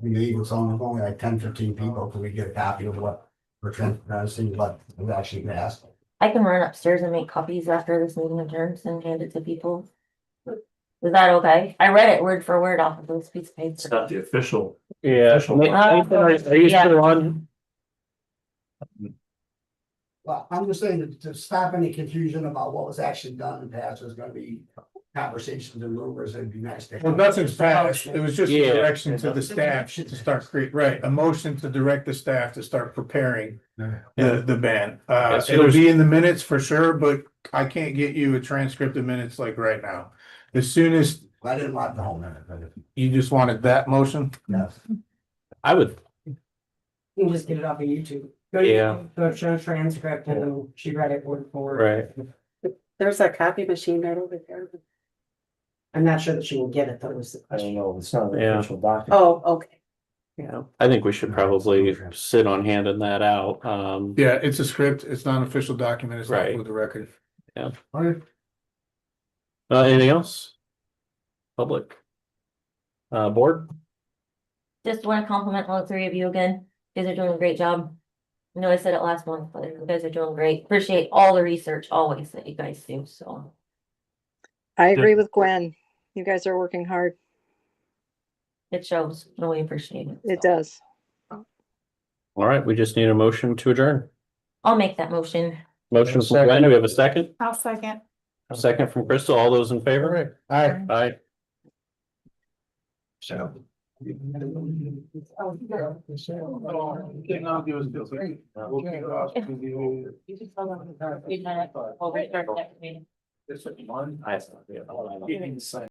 Speaker 14: we leave? It's only like 10, 15 people. Can we get a copy of what we're trying to see what was actually passed?
Speaker 3: I can run upstairs and make copies after this meeting adjourns and hand it to people. Is that okay? I read it word for word off of this piece of paper.
Speaker 7: It's not the official.
Speaker 9: Yeah.
Speaker 7: Official.
Speaker 9: Nathan, are you
Speaker 3: Yeah.
Speaker 9: still on?
Speaker 14: Well, I'm just saying to stop any confusion about what was actually done and passed, there's gonna be conversations and rumors. It'd be nice to.
Speaker 5: Well, nothing's passed. It was just a
Speaker 9: Yeah.
Speaker 5: direction to the staff to start right, a motion to direct the staff to start preparing the ban.
Speaker 9: Yeah, so
Speaker 5: It'll
Speaker 9: there's-
Speaker 5: be in the minutes for sure, but I can't get you a transcript of minutes like right now. As soon as
Speaker 14: I didn't want the whole minute, but if,
Speaker 5: you just wanted that motion,
Speaker 14: yes.
Speaker 9: I would,
Speaker 6: You can just get it off of YouTube. Go
Speaker 9: Yeah.
Speaker 6: Go show transcript and she read it word for word.
Speaker 9: right.
Speaker 13: There's a copy machine right over there.
Speaker 6: I'm not sure that she will get it though, is the
Speaker 7: I don't
Speaker 6: question.
Speaker 7: know, it's not an
Speaker 9: Yeah.
Speaker 7: official document.
Speaker 13: Oh, okay.
Speaker 9: Yeah, I think we should probably sit on handing that out.
Speaker 5: yeah, it's a script. It's not an official document. It's not
Speaker 9: Right.
Speaker 5: for the record.
Speaker 14: Okay.
Speaker 9: Anything else? Public? Board?
Speaker 3: Just want to compliment all three of you again. You guys are doing a great job. I know I said it last month, but you guys are doing great. Appreciate all the research always that you guys do, so.
Speaker 12: I agree with Gwen. You guys are working hard.
Speaker 3: It shows, and we appreciate it.
Speaker 12: It
Speaker 3: so.
Speaker 12: does.
Speaker 9: All right, we just need a motion to adjourn.
Speaker 3: I'll make that motion.
Speaker 9: Motion from Glenn, do we have a second?
Speaker 4: I'll second.
Speaker 9: A second from Crystal, all those in favor?
Speaker 11: Aye.
Speaker 9: Aye.
Speaker 5: So.
Speaker 15: You can tell them, 8 minutes, we'll restart next meeting.
Speaker 5: This one.
Speaker 9: I thought, yeah.